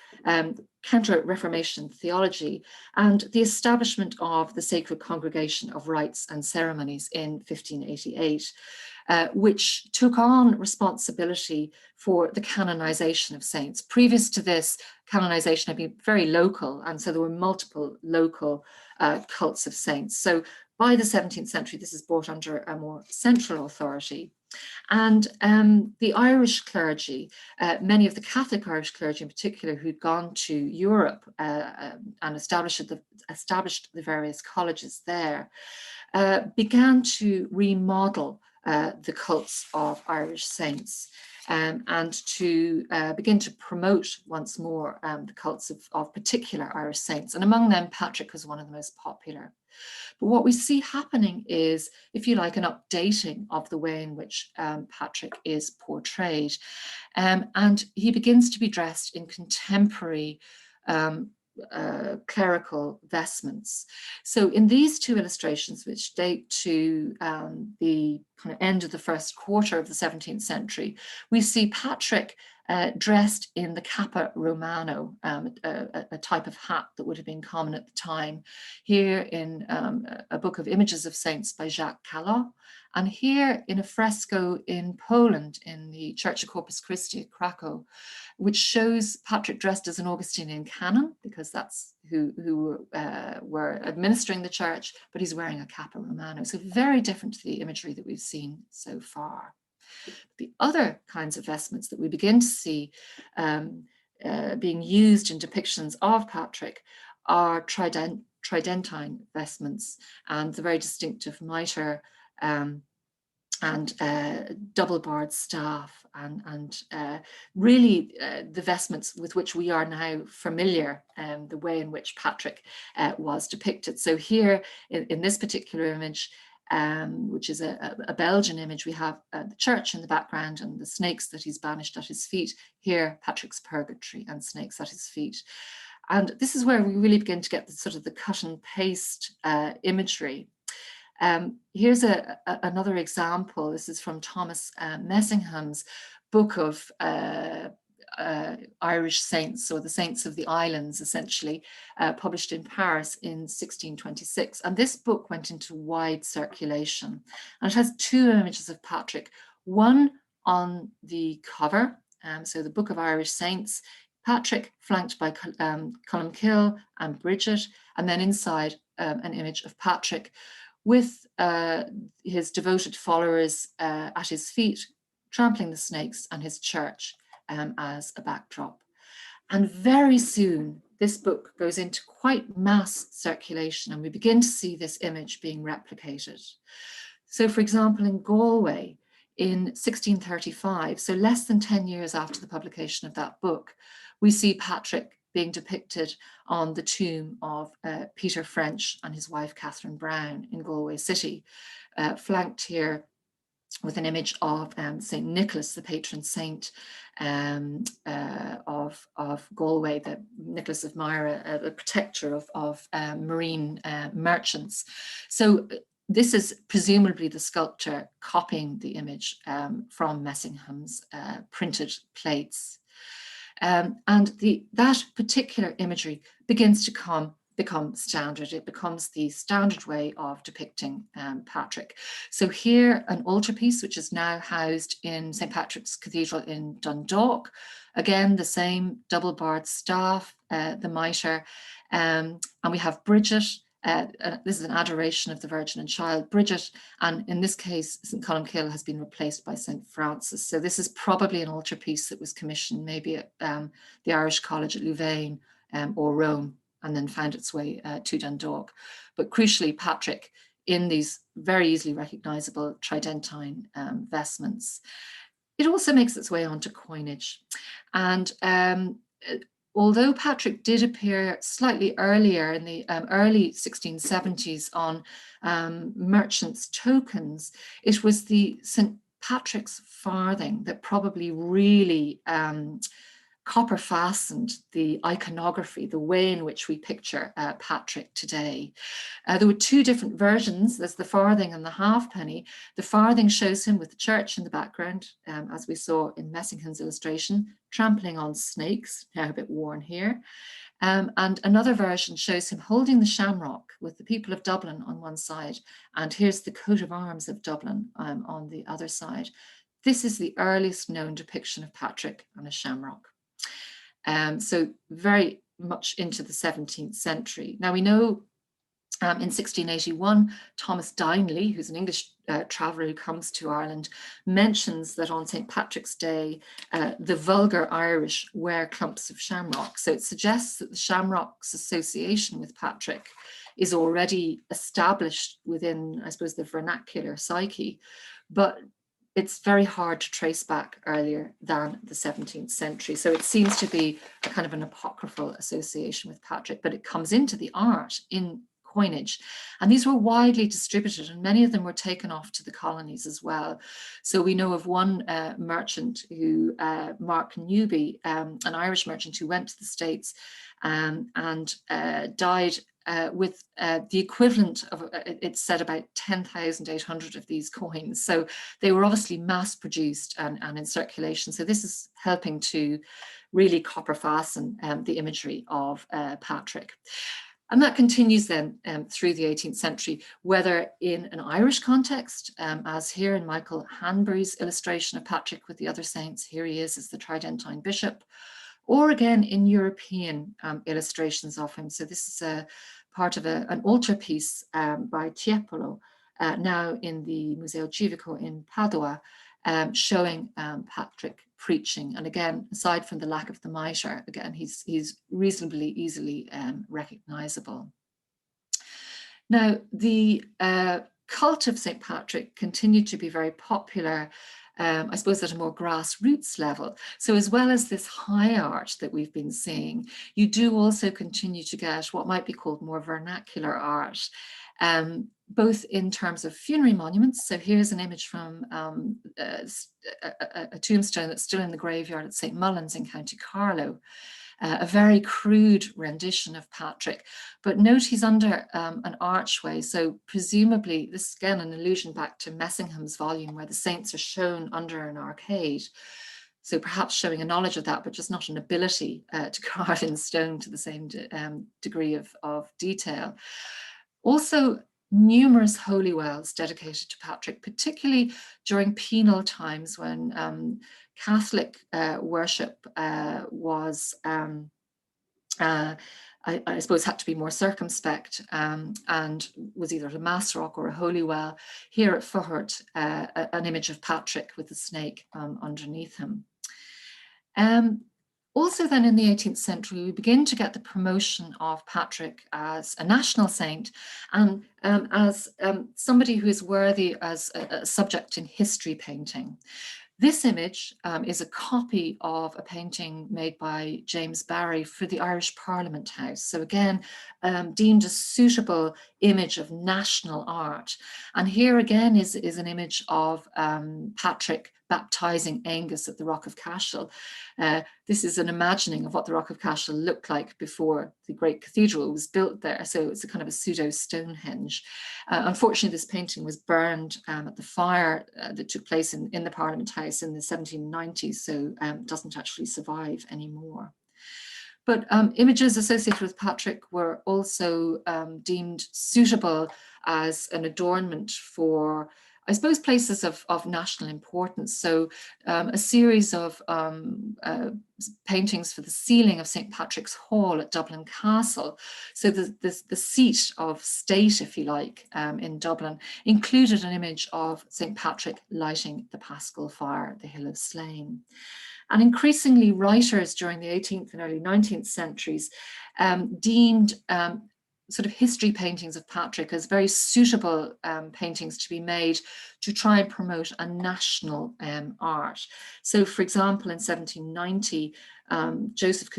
Counter-Reformation theology and the establishment of the Sacred Congregation of Rites and Ceremonies in 1588. which took on responsibility for the canonization of saints. Previous to this, canonization had been very local, and so there were multiple local cults of saints. So by the 17th century, this is brought under a more central authority. And the Irish clergy, many of the Catholic Irish clergy in particular, who'd gone to Europe and established the various colleges there, began to remodel the cults of Irish saints and to begin to promote once more the cults of particular Irish saints. And among them, Patrick was one of the most popular. But what we see happening is, if you like, an updating of the way in which Patrick is portrayed. And he begins to be dressed in contemporary clerical vestments. So in these two illustrations, which date to the kind of end of the first quarter of the 17th century, we see Patrick dressed in the cappa romano, a type of hat that would have been common at the time. Here in a book of images of saints by Jacques Callot, and here in a fresco in Poland in the Church of Corpus Christi at Krakow, which shows Patrick dressed as an Augustinian canon, because that's who were administering the church, but he's wearing a cappa romano. So very different to the imagery that we've seen so far. The other kinds of vestments that we begin to see being used in depictions of Patrick are tridentine vestments and the very distinctive mitre and double-barred staff and really the vestments with which we are now familiar, the way in which Patrick was depicted. So here in this particular image, which is a Belgian image, we have the church in the background and the snakes that he's banished at his feet. Here, Patrick's purgatory and snakes at his feet. And this is where we really begin to get the sort of the cut and paste imagery. Here's another example. This is from Thomas Messingham's book of Irish saints, or the saints of the islands, essentially, published in Paris in 1626. And this book went into wide circulation. And it has two images of Patrick, one on the cover, so the Book of Irish Saints, Patrick flanked by Columkill and Bridget, and then inside an image of Patrick with his devoted followers at his feet, trampling the snakes, and his church as a backdrop. And very soon, this book goes into quite mass circulation, and we begin to see this image being replicated. So, for example, in Galway in 1635, so less than 10 years after the publication of that book, we see Patrick being depicted on the tomb of Peter French and his wife Catherine Brown in Galway City, flanked here with an image of St. Nicholas, the patron saint of Galway, the Nicholas of Myra, the protector of marine merchants. So this is presumably the sculptor copying the image from Messingham's printed plates. And that particular imagery begins to become standard. It becomes the standard way of depicting Patrick. So here, an altarpiece, which is now housed in St. Patrick's Cathedral in Dundalk. Again, the same double-barred staff, the mitre, and we have Bridget. This is an adoration of the Virgin and Child, Bridget, and in this case, St. Columkill has been replaced by St. Francis. So this is probably an altarpiece that was commissioned maybe at the Irish College at Louvain or Rome, and then found its way to Dundalk. But crucially, Patrick in these very easily recognizable tridentine vestments. It also makes its way onto coinage. And although Patrick did appear slightly earlier in the early 1670s on merchants' tokens, it was the St. Patrick's farthing that probably really copper fastened the iconography, the way in which we picture Patrick today. There were two different versions. There's the farthing and the halfpenny. The farthing shows him with the church in the background, as we saw in Messingham's illustration, trampling on snakes, now a bit worn here. And another version shows him holding the shamrock with the people of Dublin on one side, and here's the coat of arms of Dublin on the other side. This is the earliest known depiction of Patrick on a shamrock. So very much into the 17th century. Now we know in 1681, Thomas Dyneley, who's an English traveller who comes to Ireland, mentions that on St. Patrick's Day, the vulgar Irish wear clumps of shamrock. So it suggests that the shamrock's association with Patrick is already established within, I suppose, the vernacular psyche, but it's very hard to trace back earlier than the 17th century. So it seems to be a kind of an apocryphal association with Patrick, but it comes into the art in coinage. And these were widely distributed, and many of them were taken off to the colonies as well. So we know of one merchant who, Mark Newby, an Irish merchant who went to the States and died with the equivalent of, it's said, about 10,800 of these coins. So they were obviously mass produced and in circulation. So this is helping to really copper fasten the imagery of Patrick. And that continues then through the 18th century, whether in an Irish context, as here in Michael Hanbury's illustration of Patrick with the other saints, here he is as the Tridentine bishop, or again in European illustrations of him. So this is a part of an altarpiece by Tiepolo, now in the Museo Civico in Padua, showing Patrick preaching. And again, aside from the lack of the mitre, again, he's reasonably easily recognizable. Now, the cult of St. Patrick continued to be very popular, I suppose, at a more grassroots level. So as well as this high art that we've been seeing, you do also continue to get what might be called more vernacular art, both in terms of funerary monuments. So here's an image from a tombstone that's still in the graveyard at St. Mullins in County Carlow. A very crude rendition of Patrick, but note he's under an archway. So presumably this is again an allusion back to Messingham's volume where the saints are shown under an arcade. So perhaps showing a knowledge of that, but just not an ability to carve in stone to the same degree of detail. Also, numerous holy wells dedicated to Patrick, particularly during penal times when Catholic worship was, I suppose, had to be more circumspect and was either a mass rock or a holy well. Here at Fuhart, an image of Patrick with the snake underneath him. Also then in the 18th century, we begin to get the promotion of Patrick as a national saint and as somebody who is worthy as a subject in history painting. This image is a copy of a painting made by James Barry for the Irish Parliament House. So again, deemed a suitable image of national art. And here again is an image of Patrick baptizing Angus at the Rock of Cashel. This is an imagining of what the Rock of Cashel looked like before the great cathedral was built there. So it's a kind of a pseudo Stonehenge. Unfortunately, this painting was burned at the fire that took place in the Parliament House in the 1790s, so doesn't actually survive anymore. But images associated with Patrick were also deemed suitable as an adornment for, I suppose, places of national importance. So a series of paintings for the ceiling of St. Patrick's Hall at Dublin Castle. So the seat of state, if you like, in Dublin, included an image of St. Patrick lighting the Paschal fire at the Hill of Slane. And increasingly writers during the 18th and early 19th centuries deemed sort of history paintings of Patrick as very suitable paintings to be made to try and promote a national art. So, for example, in 1790, Joseph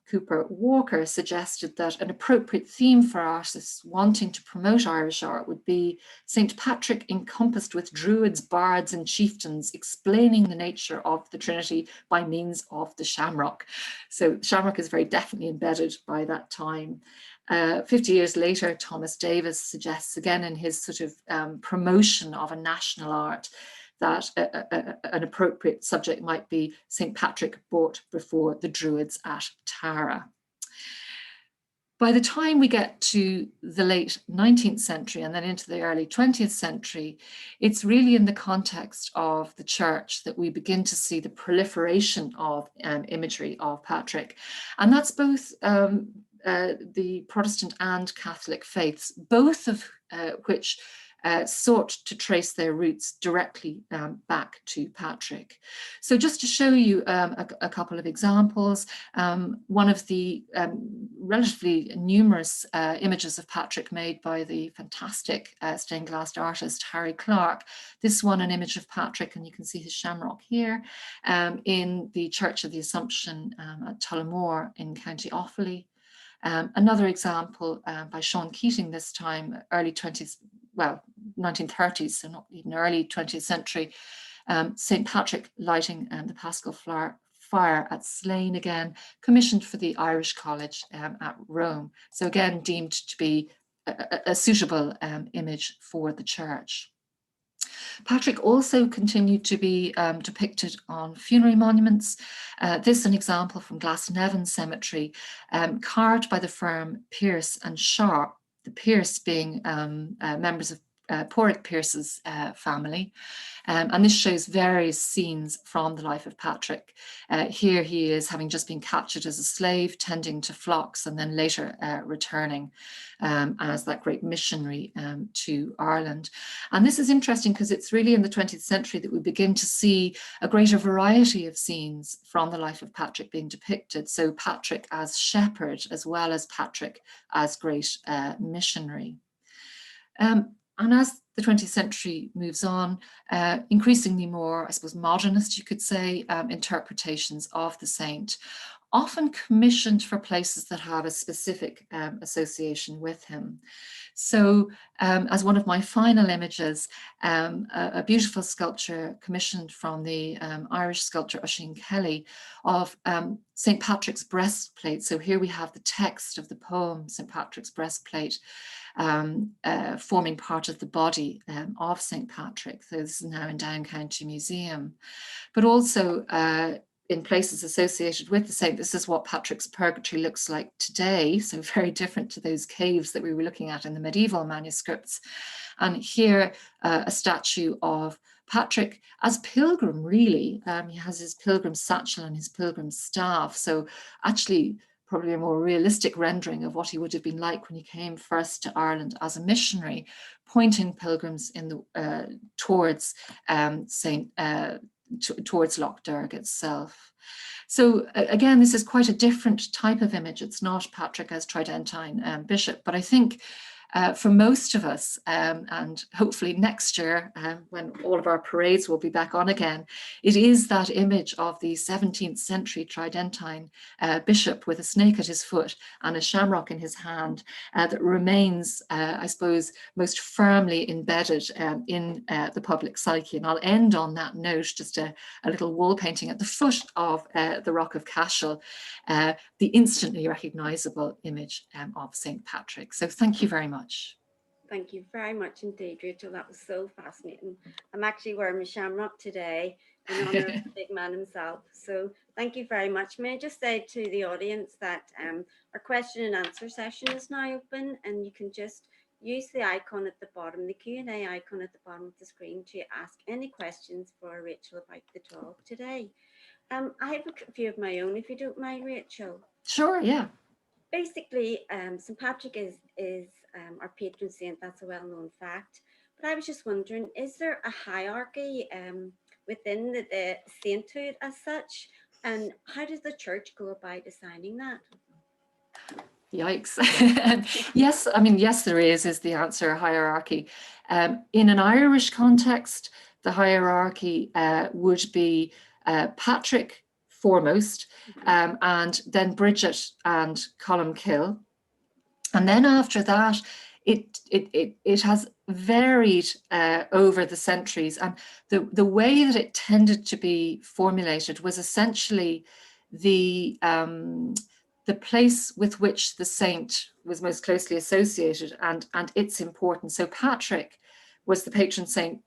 Cooper Walker suggested that an appropriate theme for artists wanting to promote Irish art would be St. Patrick encompassed with druids, bards and chieftains explaining the nature of the Trinity by means of the shamrock. So shamrock is very definitely embedded by that time. 50 years later, Thomas Davis suggests again in his sort of promotion of a national art that an appropriate subject might be St. Patrick brought before the Druids at Tara. By the time we get to the late 19th century and then into the early 20th century, it's really in the context of the church that we begin to see the proliferation of imagery of Patrick. And that's both the Protestant and Catholic faiths, both of which sought to trace their roots directly back to Patrick. So just to show you a couple of examples, one of the relatively numerous images of Patrick made by the fantastic stained glass artist Harry Clarke. This one, an image of Patrick, and you can see his shamrock here, in the Church of the Assumption at Tullamore in County Offaly. Another example by Sean Keating, this time early 1930s, so not even early 20th century, St. Patrick lighting the Paschal fire at Slane, again, commissioned for the Irish College at Rome. So again, deemed to be a suitable image for the church. Patrick also continued to be depicted on funerary monuments. This is an example from Glasnevin Cemetery, carved by the firm Pearce and Sharp, the Pearce being members of Porrick Pearce's family. And this shows various scenes from the life of Patrick. Here he is having just been captured as a slave, tending to flocks, and then later returning as that great missionary to Ireland. And this is interesting because it's really in the 20th century that we begin to see a greater variety of scenes from the life of Patrick being depicted. So Patrick as shepherd, as well as Patrick as great missionary. And as the 20th century moves on, increasingly more, I suppose, modernist, you could say, interpretations of the saint, often commissioned for places that have a specific association with him. So as one of my final images, a beautiful sculpture commissioned from the Irish sculptor Oisin Kelly of St. Patrick's breastplate. So here we have the text of the poem, St. Patrick's breastplate, forming part of the body of St. Patrick. So this is now in Down County Museum. But also in places associated with the saint, this is what Patrick's purgatory looks like today. So very different to those caves that we were looking at in the medieval manuscripts. And here a statue of Patrick as pilgrim, really. He has his pilgrim satchel and his pilgrim staff. So actually probably a more realistic rendering of what he would have been like when he came first to Ireland as a missionary, pointing pilgrims in the towards towards Lough Derg itself. So again, this is quite a different type of image. It's not Patrick as Tridentine bishop, but I think for most of us, and hopefully next year, when all of our parades will be back on again, it is that image of the 17th century Tridentine bishop with a snake at his foot and a shamrock in his hand that remains, I suppose, most firmly embedded in the public psyche. And I'll end on that note, just a little wall painting at the foot of the Rock of Cashel, the instantly recognisable image of St. Patrick. So thank you very much. Thank you very much indeed, Rachel. That was so fascinating. I'm actually wearing my shamrock today in honour of the big man himself. So thank you very much. May I just say to the audience that our question and answer session is now open, and you can just use the icon at the bottom, the Q&A icon at the bottom of the screen, to ask any questions for Rachel about the talk today. I have a few of my own, if you don't mind, Rachel. Sure, yeah. Basically, St. Patrick is our patron saint. That's a well-known fact. But I was just wondering, is there a hierarchy within the sainthood as such? And how does the church go about assigning that? Yikes. Yes, I mean, yes, there is the answer, hierarchy. In an Irish context, the hierarchy would be Patrick foremost, and then Bridget and Columkill. And then after that, it has varied over the centuries. And the way that it tended to be formulated was essentially the place with which the saint was most closely associated and its importance. So Patrick was the patron saint,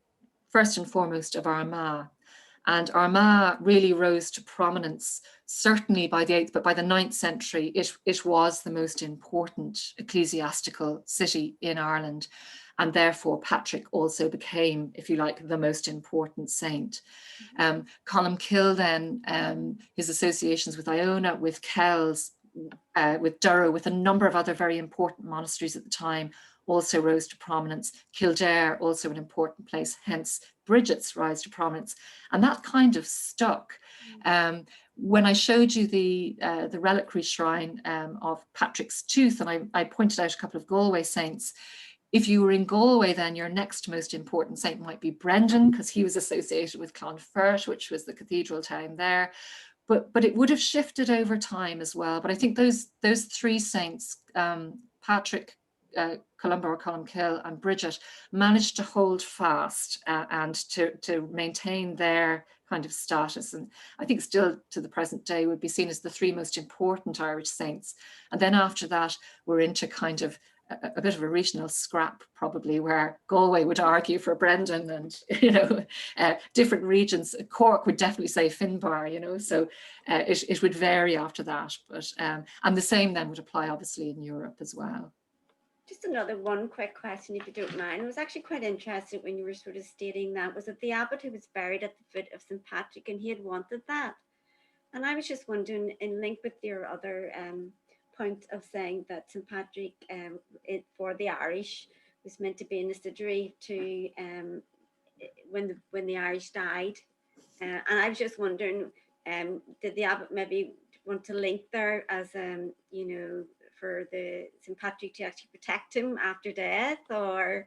first and foremost, of Armagh. And Armagh really rose to prominence, certainly by the 8th, but by the 9th century, it was the most important ecclesiastical city in Ireland. And therefore, Patrick also became, if you like, the most important saint. Columkill then, his associations with Iona, with Kells, with Durrow, with a number of other very important monasteries at the time, also rose to prominence. Kildare, also an important place, hence Bridget's rise to prominence. And that kind of stuck. When I showed you the reliquary shrine of Patrick's Tooth, and I pointed out a couple of Galway saints, if you were in Galway, then your next most important saint might be Brendan, because he was associated with Clonfert, which was the cathedral town there. But it would have shifted over time as well. But I think those three saints, Patrick, Columba or Columkill, and Bridget, managed to hold fast and to maintain their kind of status. And I think still to the present day would be seen as the three most important Irish saints. And then after that, we're into kind of a bit of a regional scrap, probably, where Galway would argue for Brendan, and different regions. Cork would definitely say Finbar, so it would vary after that. But and the same then would apply obviously in Europe as well. Just another one quick question, if you don't mind. I was actually quite interested when you were sort of stating that. Was it the abbot who was buried at the foot of St. Patrick, and he had wanted that? And I was just wondering, in link with your other point of saying that St. Patrick, for the Irish, was meant to be an assiduary to when the Irish died. And I was just wondering, did the abbot maybe want to link there as for the St. Patrick to actually protect him after death? Or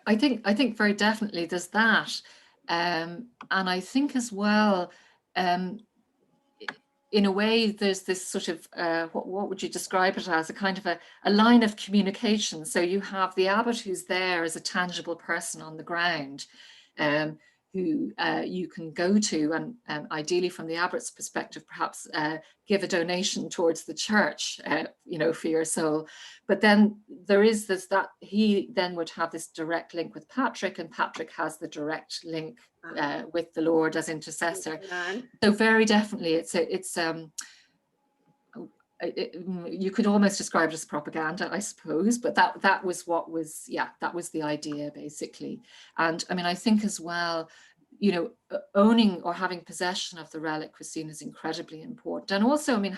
I think very definitely there's that, and I think as well, in a way, there's this sort of what would you describe it as, a kind of a line of communication. So you have the abbot who's there as a tangible person on the ground, who you can go to, and ideally from the abbot's perspective, perhaps give a donation towards the church, for your soul. But then there is this, that he then would have this direct link with Patrick, and Patrick has the direct link with the Lord as intercessor. So very definitely, you could almost describe it as propaganda, I suppose, but that was the idea, basically. And I mean, I think as well, owning or having possession of the relic was seen as incredibly important. And also, I mean,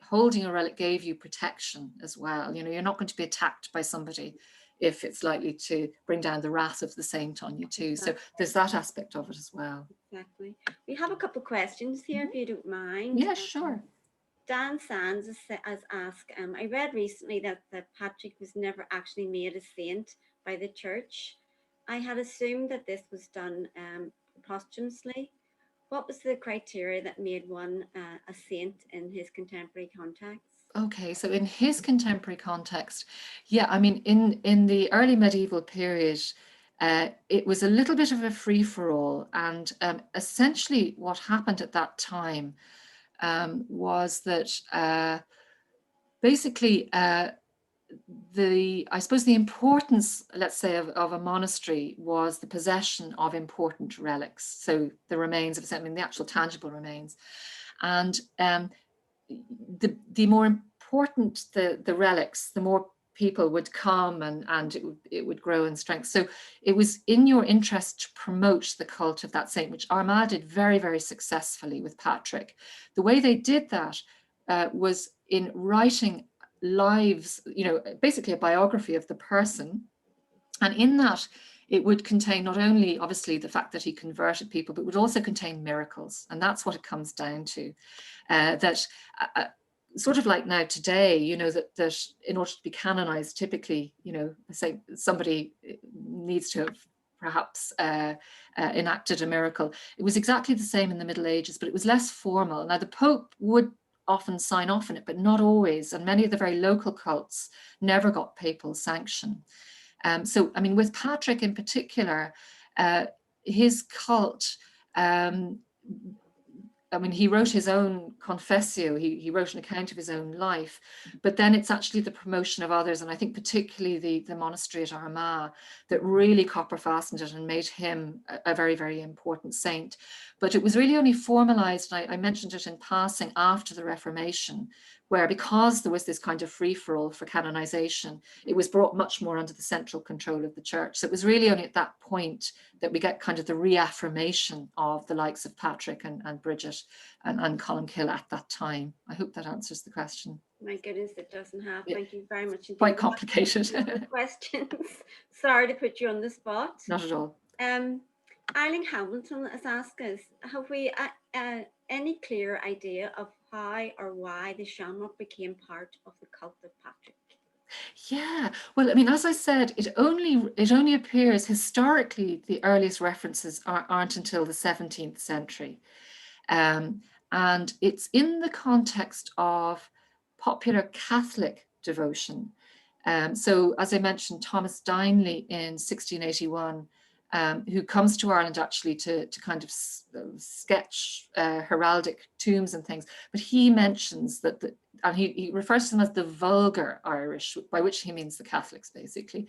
holding a relic gave you protection as well. You're not going to be attacked by somebody if it's likely to bring down the wrath of the saint on you too. So there's that aspect of it as well. Exactly. We have a couple of questions here, if you don't mind. Yeah, sure. Dan Sands has asked, I read recently that Patrick was never actually made a saint by the church. I had assumed that this was done posthumously. What was the criteria that made one a saint in his contemporary context? Okay, so in his contemporary context, yeah, I mean, in the early medieval period, it was a little bit of a free-for-all, and essentially what happened at that time was that basically I suppose the importance, let's say, of a monastery was the possession of important relics. So the remains of something, the actual tangible remains. And the more important the relics, the more people would come, and it would grow in strength. So it was in your interest to promote the cult of that saint, which Armagh did very, very successfully with Patrick. The way they did that was in writing lives, basically a biography of the person. And in that, it would contain not only, obviously, the fact that he converted people, but would also contain miracles. And that's what it comes down to, that sort of like now today, you know, that in order to be canonized, typically, you know, say somebody needs to have perhaps enacted a miracle. It was exactly the same in the Middle Ages, but it was less formal. Now, the Pope would often sign off on it, but not always. And many of the very local cults never got papal sanction. So, I mean, with Patrick in particular, his cult, I mean, he wrote his own confessio, he wrote an account of his own life, but then it's actually the promotion of others, and I think particularly the monastery at Armagh that really copper fastened it and made him a very, very important saint. But it was really only formalized, and I mentioned it in passing, after the Reformation, where because there was this kind of free-for-all for canonization, it was brought much more under the central control of the church. So it was really only at that point that we get kind of the reaffirmation of the likes of Patrick and Bridget and Columkill at that time. I hope that answers the question. My goodness, it doesn't have. Thank you very much. Quite complicated. Questions. Sorry to put you on the spot. Not at all. Eileen Hamilton has asked us, have we any clear idea of how or why the Shamrock became part of the cult of Patrick? Yeah, well, I mean, as I said, it only appears historically, the earliest references aren't until the 17th century. And it's in the context of popular Catholic devotion. So as I mentioned, Thomas Dyneley in 1681, who comes to Ireland actually to kind of sketch heraldic tombs and things, but he mentions that, and he refers to them as the vulgar Irish, by which he means the Catholics basically,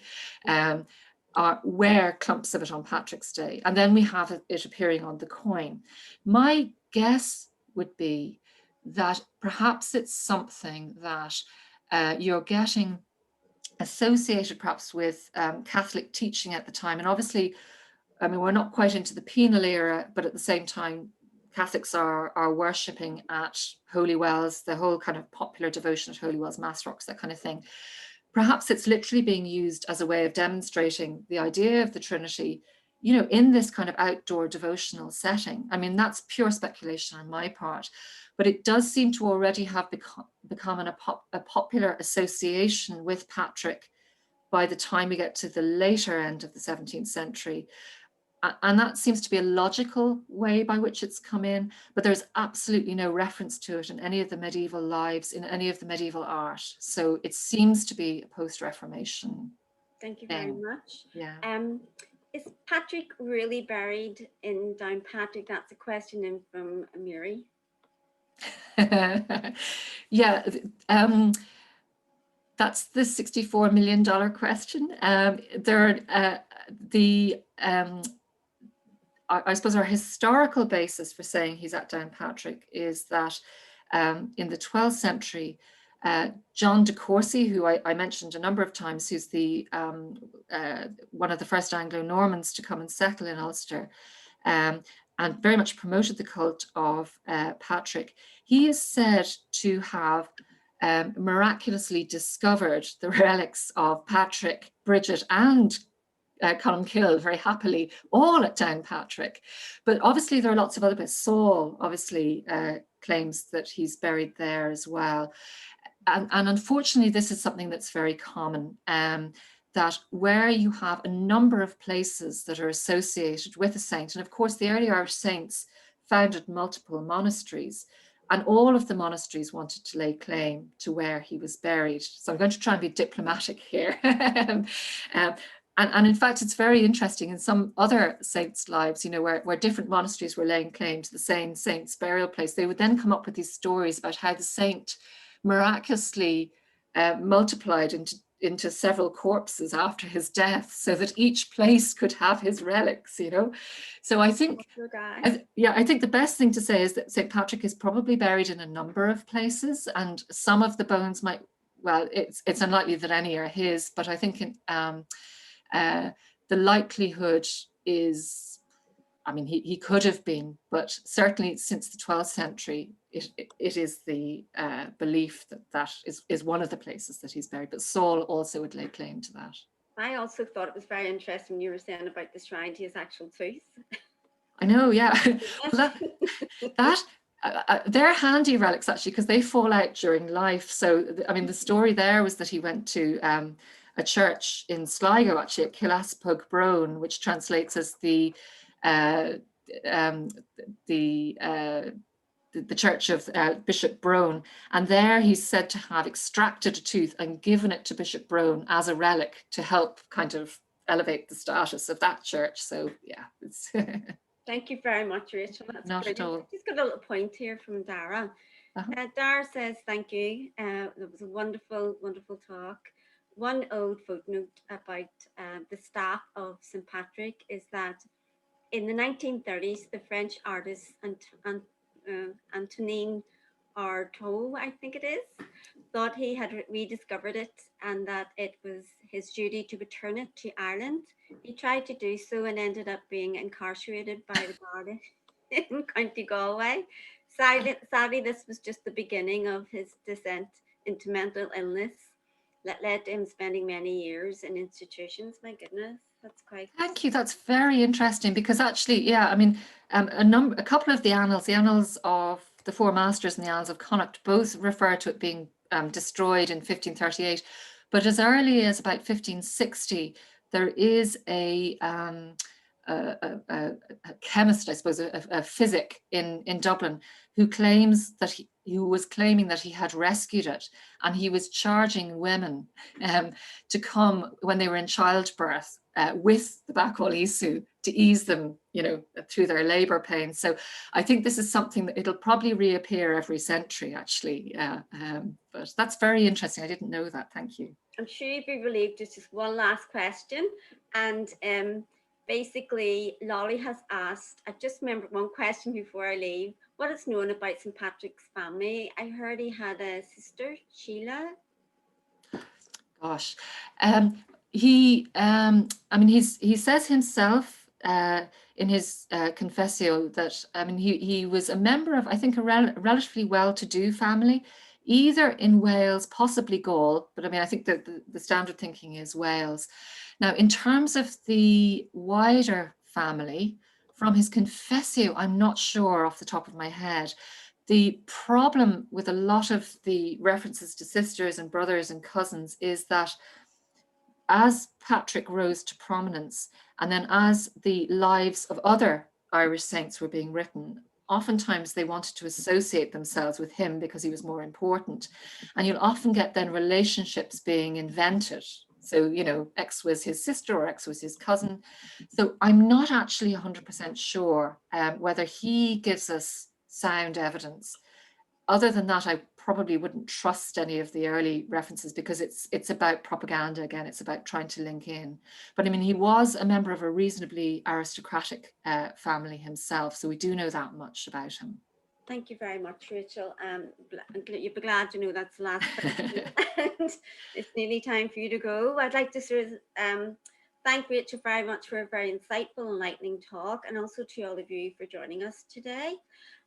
wear clumps of it on Patrick's Day. And then we have it appearing on the coin. My guess would be that perhaps it's something that you're getting associated perhaps with Catholic teaching at the time. And obviously, I mean, we're not quite into the penal era, but at the same time, Catholics are worshipping at holy wells, the whole kind of popular devotion at holy wells, mass rocks, that kind of thing. Perhaps it's literally being used as a way of demonstrating the idea of the Trinity, you know, in this kind of outdoor devotional setting. I mean, that's pure speculation on my part, but it does seem to already have become a popular association with Patrick by the time we get to the later end of the 17th century. And that seems to be a logical way by which it's come in, but there's absolutely no reference to it in any of the medieval lives, in any of the medieval art. So it seems to be a post-Reformation. Thank you very much. Yeah. Is Patrick really buried in Downpatrick? That's a question in from Mary. Yeah, that's the $64 million question. I suppose our historical basis for saying he's at Downpatrick is that in the 12th century, John de Courcy, who I mentioned a number of times, who's the one of the first Anglo-Normans to come and settle in Ulster, and very much promoted the cult of Patrick. He is said to have miraculously discovered the relics of Patrick, Bridget, and Columkill very happily, all at Downpatrick. But obviously there are lots of other bits. Saul obviously claims that he's buried there as well. And unfortunately, this is something that's very common, that where you have a number of places that are associated with a saint, and of course the early Irish saints founded multiple monasteries, and all of the monasteries wanted to lay claim to where he was buried. So I'm going to try and be diplomatic here. And in fact, it's very interesting in some other saints' lives, you know, where different monasteries were laying claim to the same saint's burial place, they would then come up with these stories about how the saint miraculously multiplied into several corpses after his death, so that each place could have his relics, you know. So I think, I think the best thing to say is that St. Patrick is probably buried in a number of places, and some of the bones might, well, it's unlikely that any are his, but I think the likelihood is, I mean, he could have been, but certainly since the 12th century, it is the belief that is one of the places that he's buried, but Saul also would lay claim to that. I also thought it was very interesting you were saying about the shrine to his actual tooth. I know, yeah. That they're handy relics actually, because they fall out during life. So, I mean, the story there was that he went to a church in Sligo, actually at Killaspug Brone, which translates as the church of Bishop Brone. And there he's said to have extracted a tooth and given it to Bishop Brone as a relic to help kind of elevate the status of that church. So yeah, it's Thank you very much, Rachel. That's not brilliant. at all. I've just got a little point here from Dara. Dara says, thank you. It was a wonderful, wonderful talk. One old footnote about the staff of St. Patrick is that in the 1930s, the French artist Antonin Artaud, I think it is, thought he had rediscovered it and that it was his duty to return it to Ireland. He tried to do so and ended up being incarcerated by the Garda in County Galway. Sadly, this was just the beginning of his descent into mental illness that led to him spending many years in institutions. My goodness, that's quite... Thank you. That's very interesting, because actually, yeah, I mean, a couple of the annals of the Four Masters and the Annals of Connacht both refer to it being destroyed in 1538, but as early as about 1560, there is a chemist, I suppose, a physic in Dublin, who claims that who was claiming that he had rescued it, and he was charging women to come when they were in childbirth with the Bacol Isu to ease them, you know, through their labor pains. So I think this is something that it'll probably reappear every century, actually. But that's very interesting. I didn't know that. Thank you. I'm sure you'd be relieved. There's just one last question. And basically, Lolly has asked, I just remembered one question before I leave. What is known about St. Patrick's family? I heard he had a sister, Sheila. Gosh, I mean, he says himself in his confessio that, I mean, he was a member of, I think, a relatively well-to-do family, either in Wales, possibly Gaul, but I mean, I think that the standard thinking is Wales. Now, in terms of the wider family, from his confessio, I'm not sure off the top of my head. The problem with a lot of the references to sisters and brothers and cousins is that as Patrick rose to prominence, and then as the lives of other Irish saints were being written, oftentimes they wanted to associate themselves with him because he was more important. And you'll often get then relationships being invented. So, you know, X was his sister or X was his cousin. So I'm not actually 100% sure whether he gives us sound evidence. Other than that, I probably wouldn't trust any of the early references, because it's about propaganda again. It's about trying to link in. But I mean, he was a member of a reasonably aristocratic family himself, so we do know that much about him. Thank you very much, Rachel. You'll be glad to know that's the last question. And it's nearly time for you to go. I'd like to sort of thank Rachel very much for a very insightful, enlightening talk, and also to all of you for joining us today.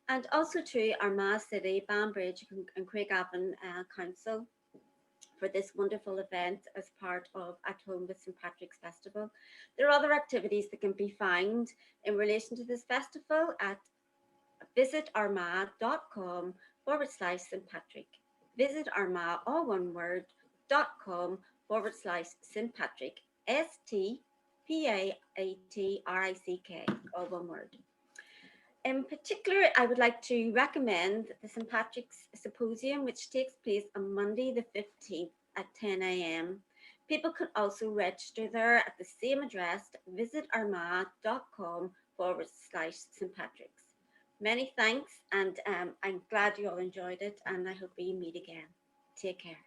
And also to Armagh City, Banbridge and Craigavon Council for this wonderful event as part of At Home with St. Patrick's Festival. There are other activities that can be found in relation to this festival at visitarmagh.com/St. Patrick. Visit Armagh, all one word, .com/St. Patrick, STPATRICK, all one word. In particular, I would like to recommend the St. Patrick's Symposium, which takes place on Monday the 15th at 10 a.m. People can also register there at the same address, visitarmagh.com/St. Patrick's. Many thanks, and I'm glad you all enjoyed it, and I hope we meet again. Take care.